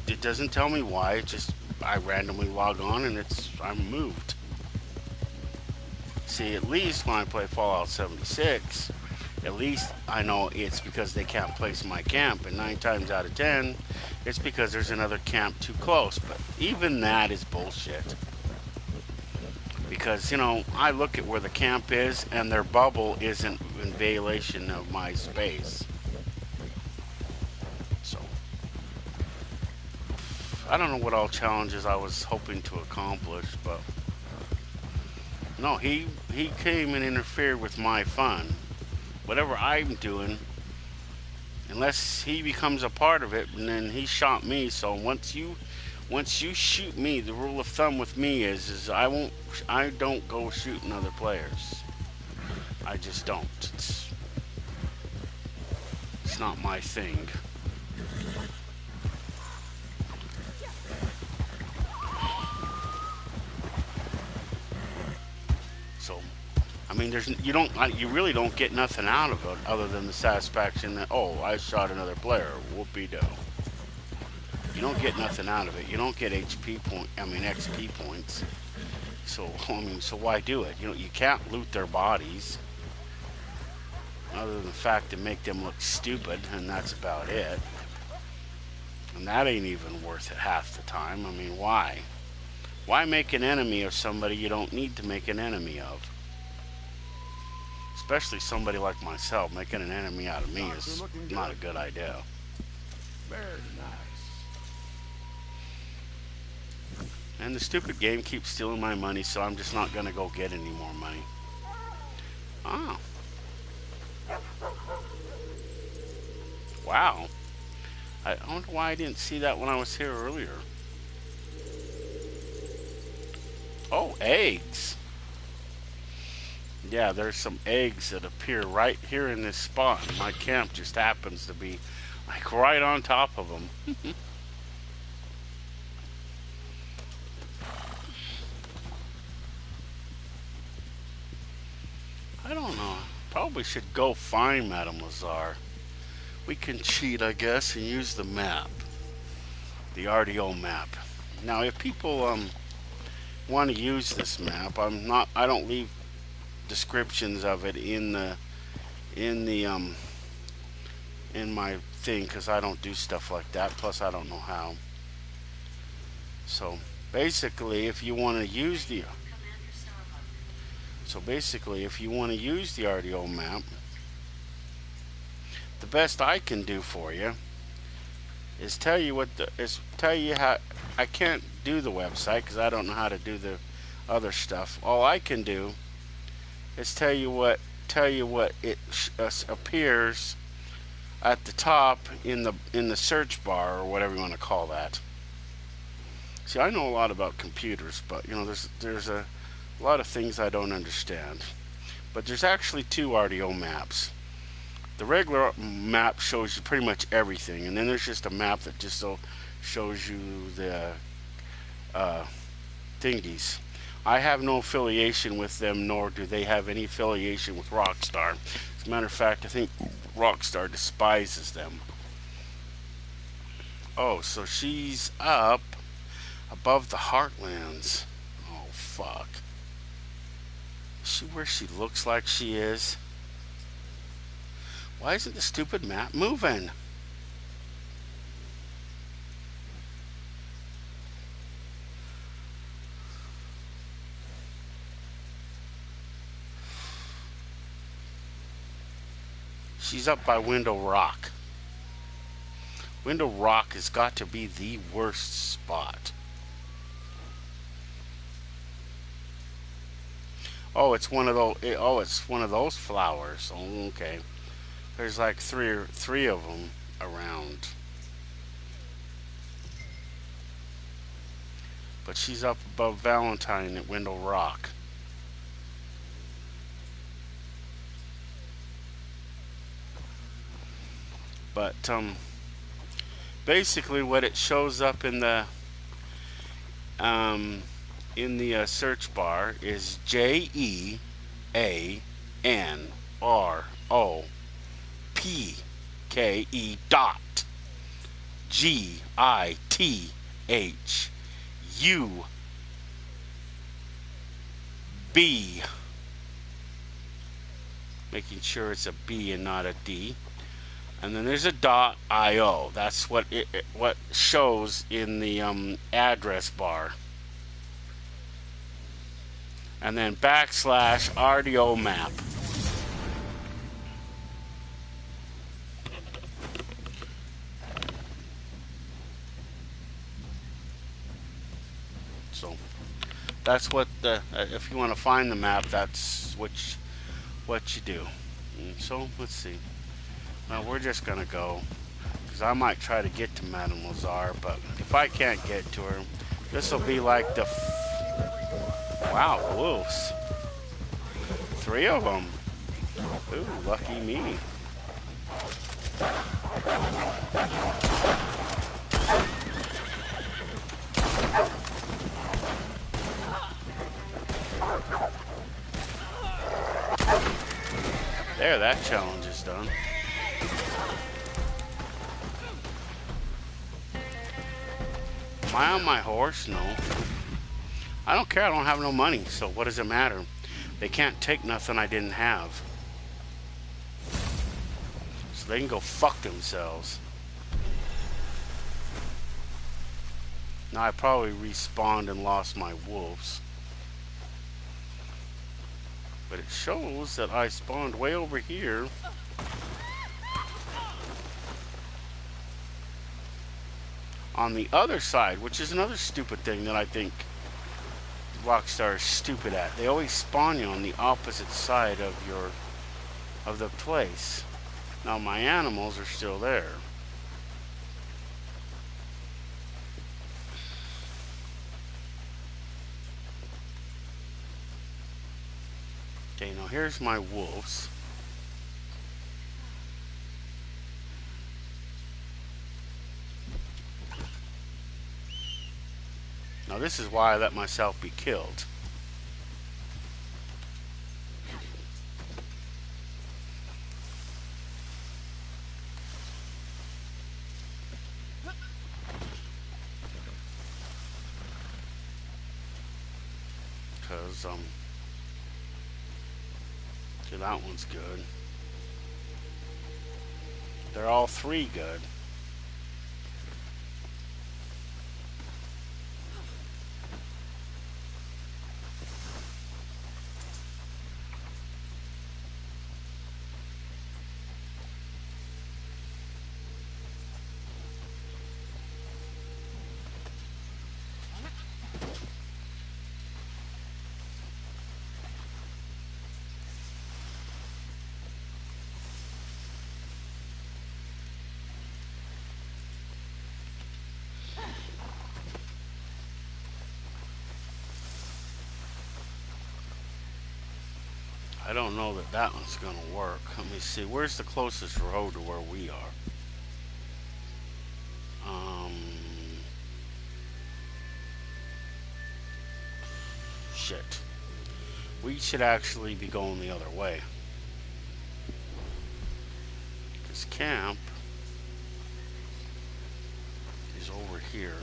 It doesn't tell me why. It just, I randomly log on and I'm moved. See, at least when I play Fallout 76, at least I know it's because they can't place my camp, and 9 times out of 10 it's because there's another camp too close. But even that is bullshit, because, you know, I look at where the camp is and their bubble isn't in violation of my space. So I don't know what all challenges I was hoping to accomplish, but no, he came and interfered with my fun. Whatever I'm doing, unless he becomes a part of it, and then he shot me. So once you shoot me, the rule of thumb with me is I don't go shooting other players. I just don't. It's not my thing. So, I mean, you really don't get nothing out of it other than the satisfaction that, oh, I shot another player. Whoopie-do. You don't get nothing out of it. You don't get XP points. So, I mean, so why do it? You know, you can't loot their bodies, other than the fact to make them look stupid, and that's about it. And that ain't even worth it half the time. I mean, why? Why make an enemy of somebody you don't need to make an enemy of? Especially somebody like myself. Making an enemy out of me is not a good idea. Very nice. And the stupid game keeps stealing my money, so I'm just not going to go get any more money. Oh. Wow. I wonder why I didn't see that when I was here earlier. Oh, eggs. Yeah, there's some eggs that appear right here in this spot. My camp just happens to be like right on top of them. I don't know. Probably should go find Madame Lazar. We can cheat, I guess, and use the map. The RDO map. Now, if people want to use this map, I don't leave descriptions of it in my thing, because I don't do stuff like that. Plus, I don't know how. So basically, if you want to use the RDO map, the best I can do for you is tell you how. I can't do the website because I don't know how to do the other stuff. All I can do is tell you what it appears at the top in the search bar, or whatever you want to call that. See, I know a lot about computers, but you know, there's a lot of things I don't understand. But there's actually two RDO maps. The regular map shows you pretty much everything, and then there's just a map that just shows you the thingies. I have no affiliation with them, nor do they have any affiliation with Rockstar. As a matter of fact, I think Rockstar despises them. Oh, so she's up above the Heartlands. Oh, fuck. Is she where she looks like she is? Why isn't the stupid map moving? She's up by Window Rock. Window Rock has got to be the worst spot. Oh, it's one of those. It's one of those flowers. Oh, okay. There's like three of them around. But she's up above Valentine at Window Rock. But basically, what it shows up in the search bar is JEANROPKE dot GITHUB. Making sure it's a B and not a D. And then there's a .io. That's what what shows in the address bar. And then / RDO map. So that's what if you want to find the map, that's what you do. And so let's see. Now we're just gonna go, because I might try to get to Madame Lazar, but if I can't get to her, this will be like the wow, wolves. 3 of them. Ooh, lucky me. There, that challenge is done. Am I on my horse? No. I don't care. I don't have no money, so what does it matter? They can't take nothing I didn't have. So they can go fuck themselves. Now I probably respawned and lost my wolves. But it shows that I spawned way over here. On the other side, which is another stupid thing that I think Rockstar is stupid at. They always spawn you on the opposite side of the place. Now my animals are still there. Okay, now here's my wolves. Now this is why I let myself be killed. Because, so that one's good. They're all three good. I don't know that that one's gonna work. Let me see. Where's the closest road to where we are? Shit. We should actually be going the other way. This camp is over here.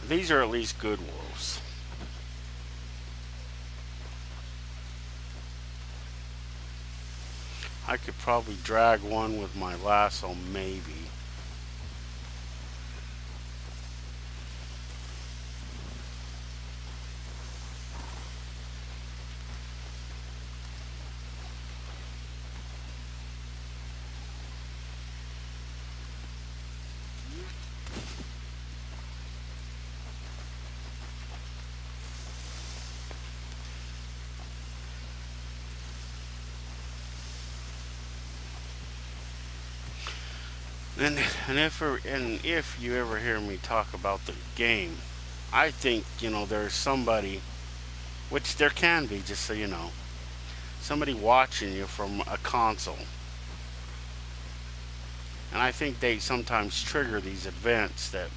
These are at least good wolves. I could probably drag one with my lasso, maybe. And if you ever hear me talk about the game, I think, there's somebody, which there can be, just so you know, somebody watching you from a console. And I think they sometimes trigger these events that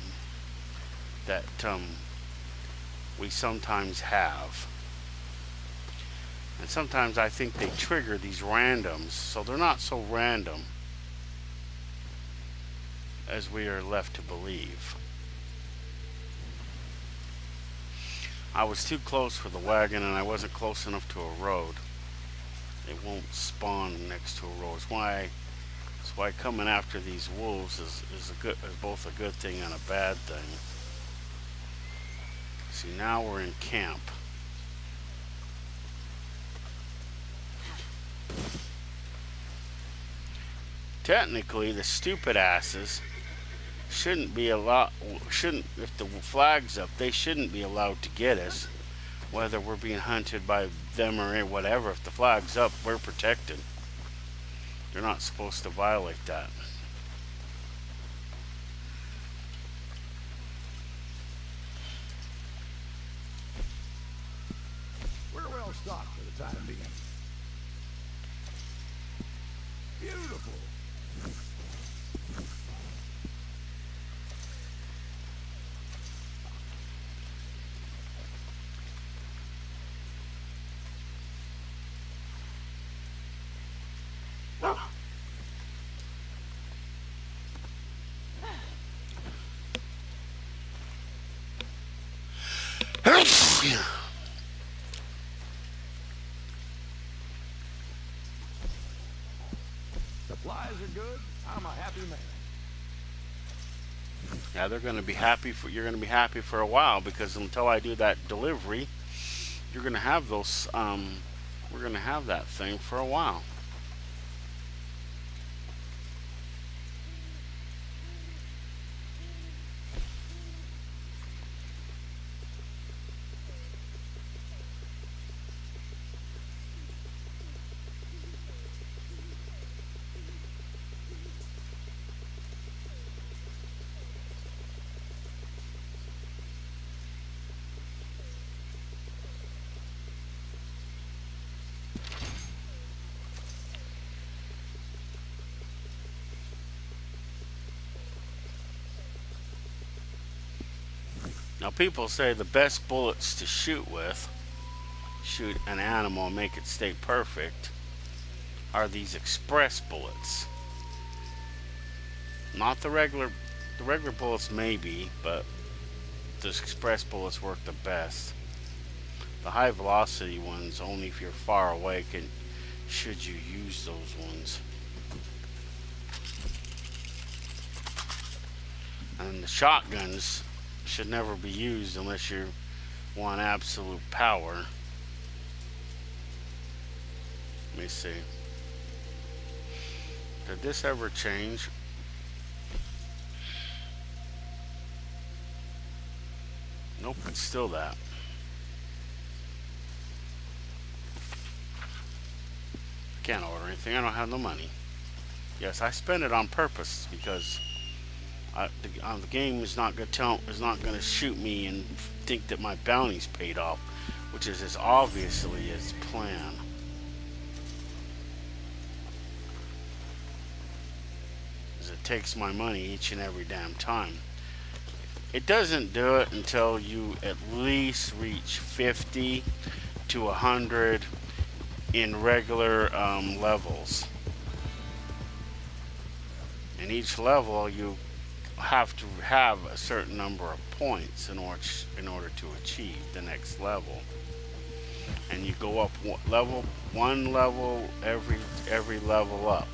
we sometimes have. And sometimes I think they trigger these randoms, so they're not so random as we are left to believe. I was too close for the wagon, and I wasn't close enough to a road. It won't spawn next to a road. That's why coming after these wolves is both a good thing and a bad thing. See, now we're in camp. Technically, the stupid asses shouldn't, if the flag's up, they shouldn't be allowed to get us, whether we're being hunted by them or whatever. If the flag's up, we're protected. They're not supposed to violate that. We're well stocked for the time being. Beautiful. Supplies are good. I'm a happy man. Yeah, they're going to be happy for you're going to be happy for a while, because until I do that delivery, you're going to have those we're going to have that thing for a while. Now, people say the best bullets to shoot with, shoot an animal and make it stay perfect, are these express bullets. Not the regular bullets maybe, but the express bullets work the best. The high velocity ones, only if you're far away should you use those ones. And the shotguns should never be used unless you want absolute power. Let me see. Did this ever change? Nope, it's still that. Can't order anything. I don't have no money. Yes, I spend it on purpose because the game is not going to shoot me and think that my bounty's paid off, which is as obviously its plan. Because it takes my money each and every damn time. It doesn't do it until you at least reach 50 to 100 in regular levels. In each level, you have to have a certain number of points in order to achieve the next level. And you go up one level every level up.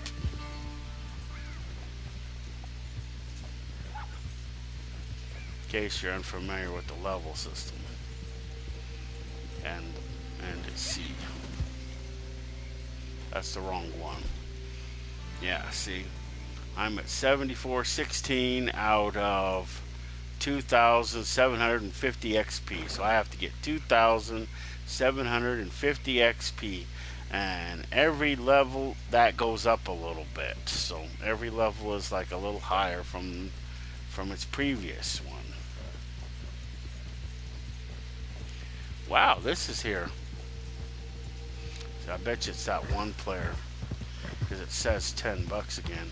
In case you're unfamiliar with the level system. And see, that's the wrong one. Yeah, see, I'm at 7416 out of 2,750 XP, so I have to get 2,750 XP, and every level that goes up a little bit. So every level is like a little higher from its previous one. Wow, this is here. So I bet you it's that one player, because it says $10 again.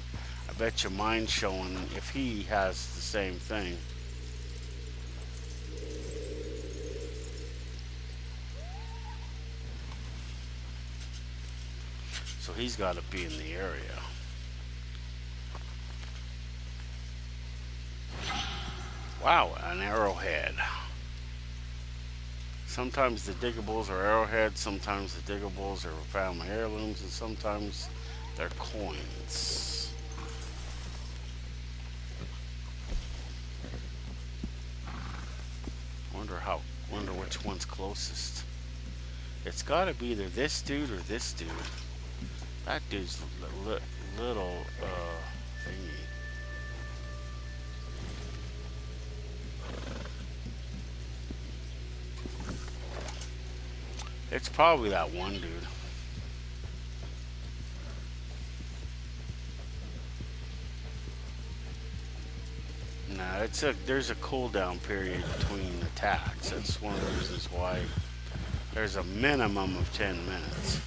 I bet you mine's showing if he has the same thing. So he's got to be in the area. Wow, an arrowhead. Sometimes the diggables are arrowheads, sometimes the diggables are family heirlooms, and sometimes they're coins. Wonder which one's closest. It's got to be either this dude or this dude. That dude's little thingy. It's probably that one dude. Nah, there's a cooldown period between attacks. That's one of the reasons why there's a minimum of 10 minutes.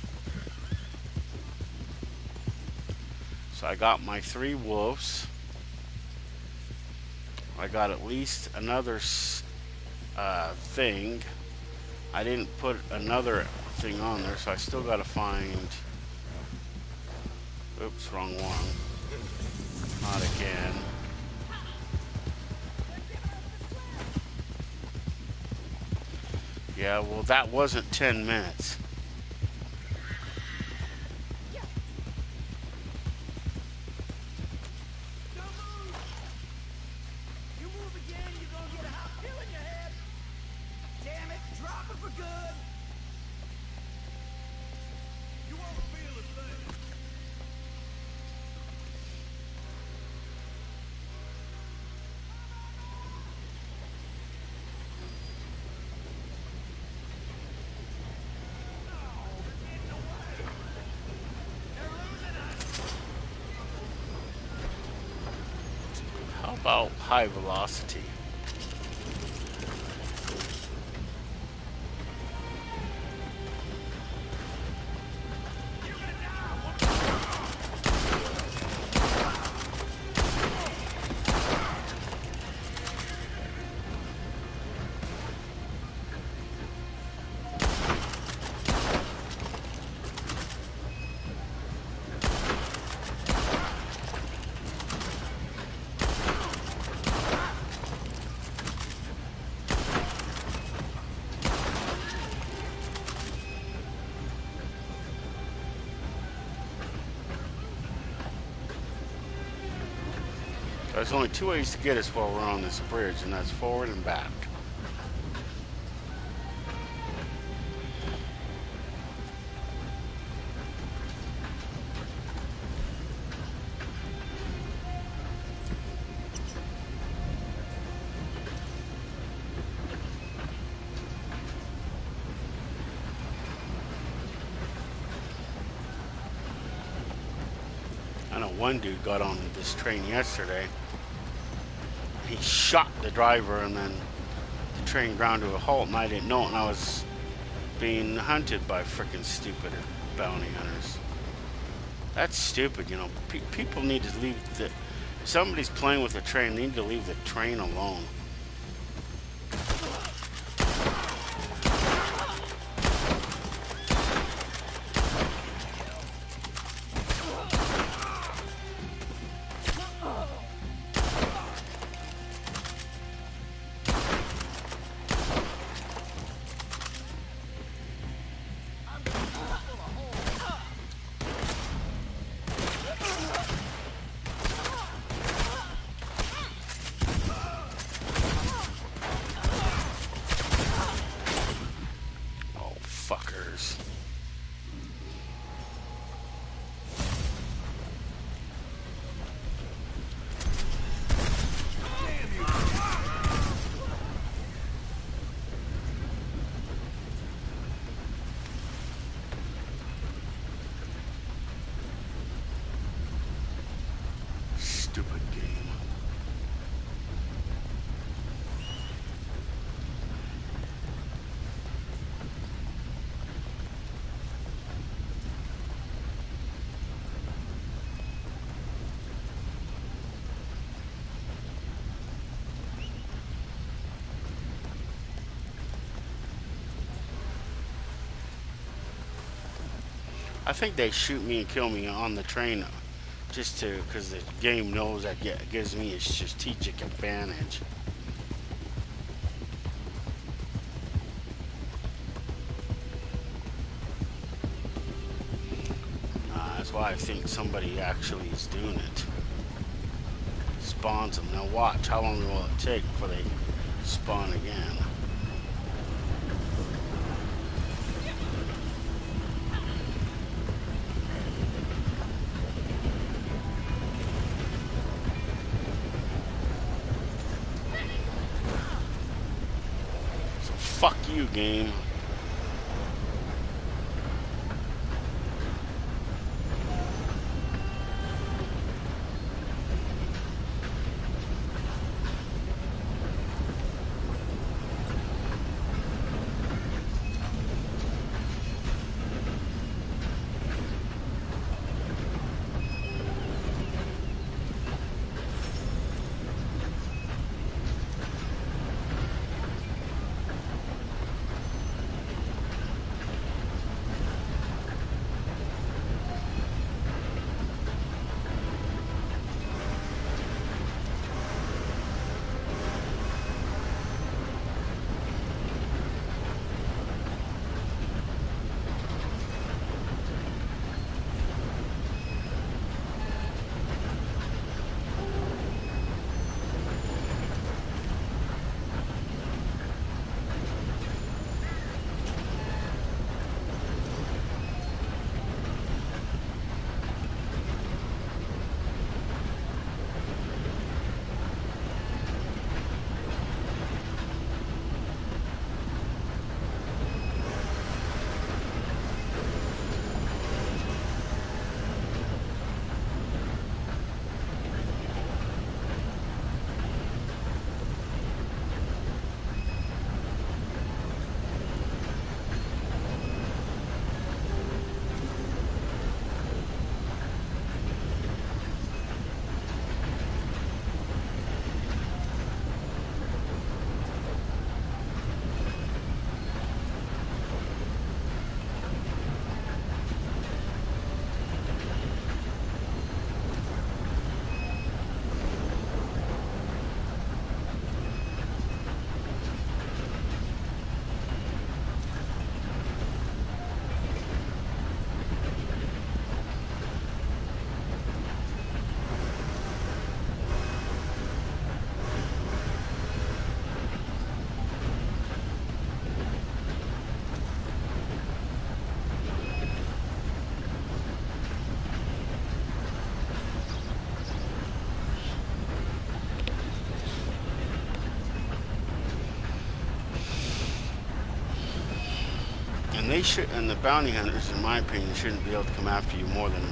So I got my 3 wolves. I got at least another thing. I didn't put another thing on there, so I still got to find... Oops, wrong one. Not again. Yeah, well, that wasn't 10 minutes. Don't move! You move again, you're gonna get a hot pill in your head! Damn it, drop it for good! You won't feel a thing! How about high velocity? There's only two ways to get us while we're on this bridge, and that's forward and back. I know one dude got on this train yesterday. He shot the driver, and then the train ground to a halt, and I didn't know it, and I was being hunted by frickin' stupid bounty hunters. That's stupid, you know. People need to leave the... If somebody's playing with the train, they need to leave the train alone. Fuckers. Stupid game. I think they shoot me and kill me on the train just to, because the game knows that gives me a strategic advantage. That's why I think somebody actually is doing it. Spawns them. Now watch, how long will it take before they spawn again? Fuck you, game. they should, and the bounty hunters, in my opinion, shouldn't be able to come after you more than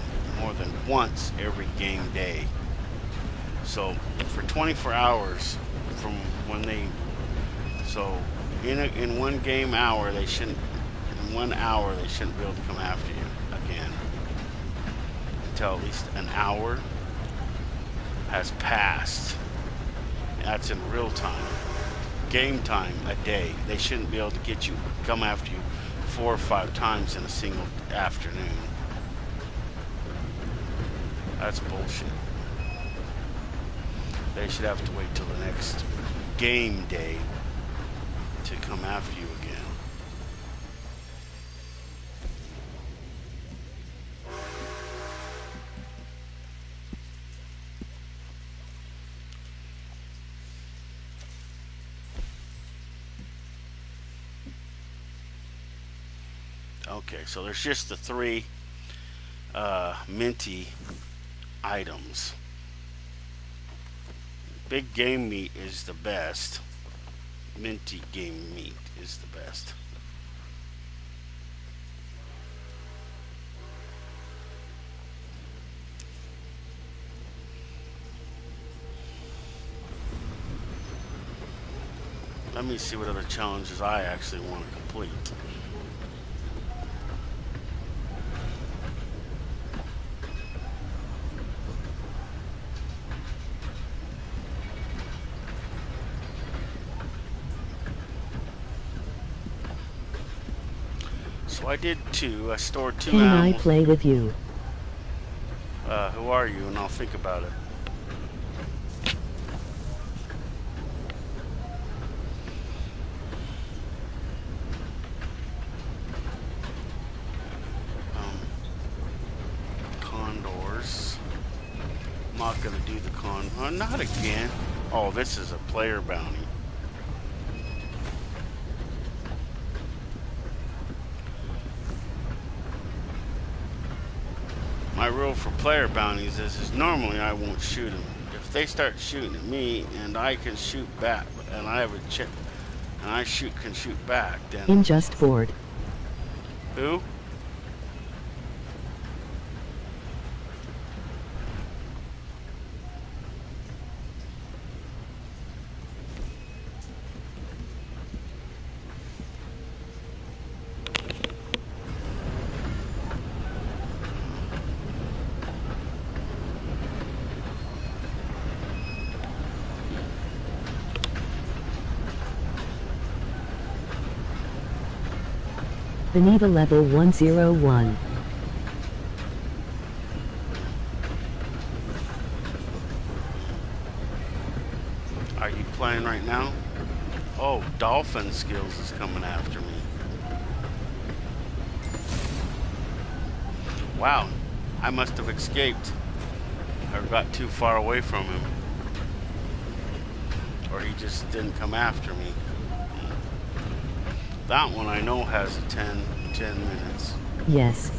once every game day. So for 24 hours from when they, so in one game hour they shouldn't, in 1 hour they shouldn't be able to come after you again until at least an hour has passed. That's in real time. Game time a day. They shouldn't be able to get you, come after you 4 or 5 times in a single afternoon. That's bullshit. They should have to wait till the next game day to come after you again. Okay, so there's just the 3 minty items. Big game meat is the best. Minty game meat is the best. Let me see what other challenges I actually want to complete. So I did 2. I stored 2 Can animals. I play with you? Who are you? And I'll think about it. Condors. I'm not gonna do the not again. Oh, this is a player bounty. My rule for player bounties is normally I won't shoot them. If they start shooting at me and I can shoot back, and I have a chip, and I can shoot back, then I'm just bored. who? Vanilla level 101. Are you playing right now? Oh, Dolphin Skills is coming after me. Wow, I must have escaped. I got too far away from him. Or he just didn't come after me. That one I know has a 10 minutes. Yes.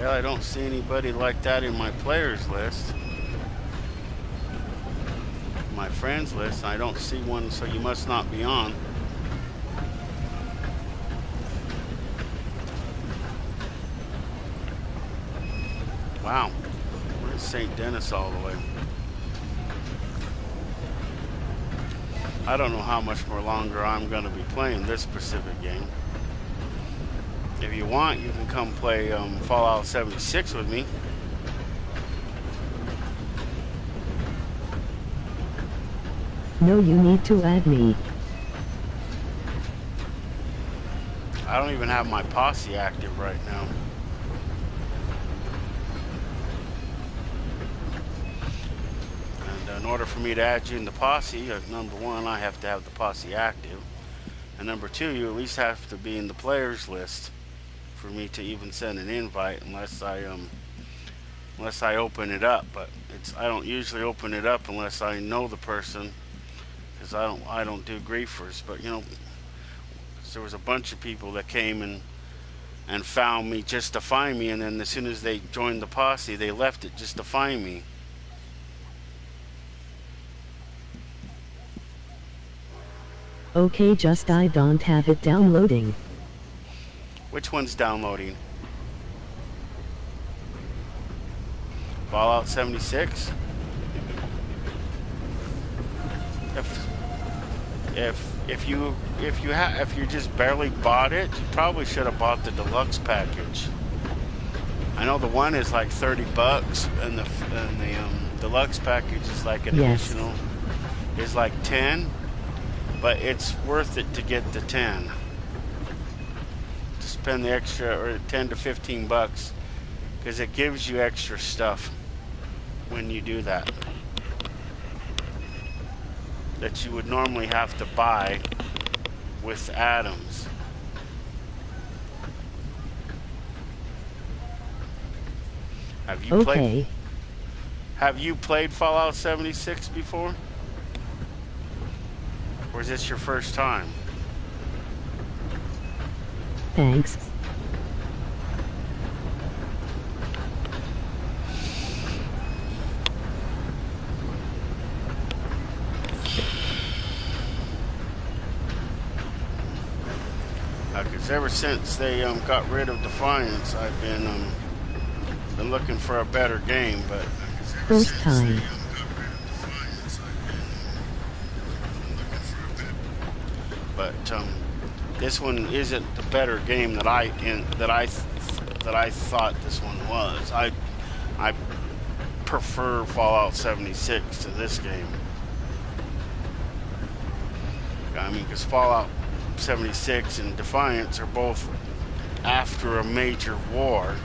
Well, I don't see anybody like that in my players list. My friends list. I don't see one, so you must not be on. Wow, we're in St. Denis all the way. I don't know how much more longer I'm going to be playing this specific game. If you want, you can come play Fallout 76 with me. No, you need to add me. I don't even have my posse active right now. And in order for me to add you in the posse, number 1, I have to have the posse active. And number 2, you at least have to be in the players list for me to even send an invite, unless I open it up. But I don't usually open it up unless I know the person, because I don't do griefers, but you know, there was a bunch of people that came and found me just to find me, and then as soon as they joined the posse, they left it just to find me. Okay, just I don't have it downloading. Which one's downloading? Fallout 76? If you just barely bought it, you probably should have bought the deluxe package. I know the one is like $30, and the deluxe package is like an additional is like 10, but it's worth it to get the 10. To spend the extra or 10 to 15 bucks, because it gives you extra stuff when you do that you would normally have to buy with Adams. Have you played Fallout 76 before? Or is this your first time? Thanks. Because ever since they got rid of Defiance, I've been looking for a better game, but first time. But this one isn't the better game that I thought this one was. I prefer Fallout 76 to this game. I mean, because Fallout 76 and Defiance are both after a major war.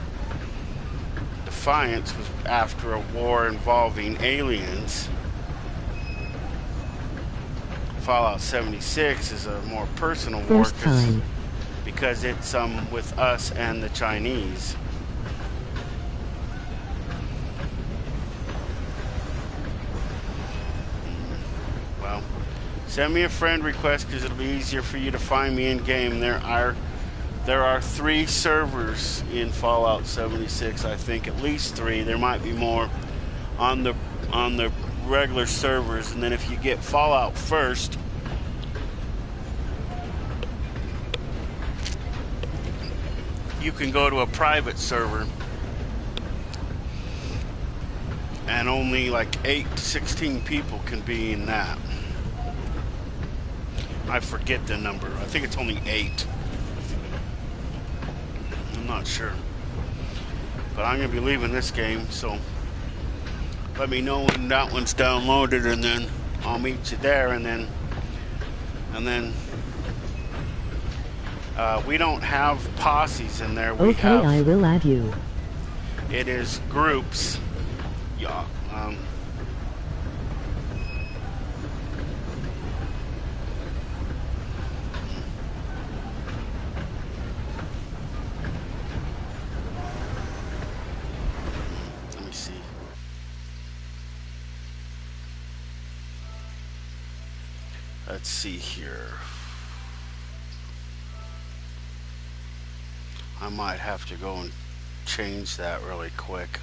Defiance was after a war involving aliens. Fallout 76 is a more personal war because it's with us and the Chinese. Well, send me a friend request because it'll be easier for you to find me in game. There are 3 servers in Fallout 76. I think at least 3. There might be more on the regular servers, and then if you get Fallout first, you can go to a private server, and only like 8 to 16 people can be in that. I forget the number. I think it's only 8. I'm not sure, but I'm gonna be leaving this game, so let me know when that one's downloaded, and then I'll meet you there. And then we don't have posses in there. We have, I will add you. It is groups. Yeah. Let me see. Let's see here. I might have to go and change that really quick.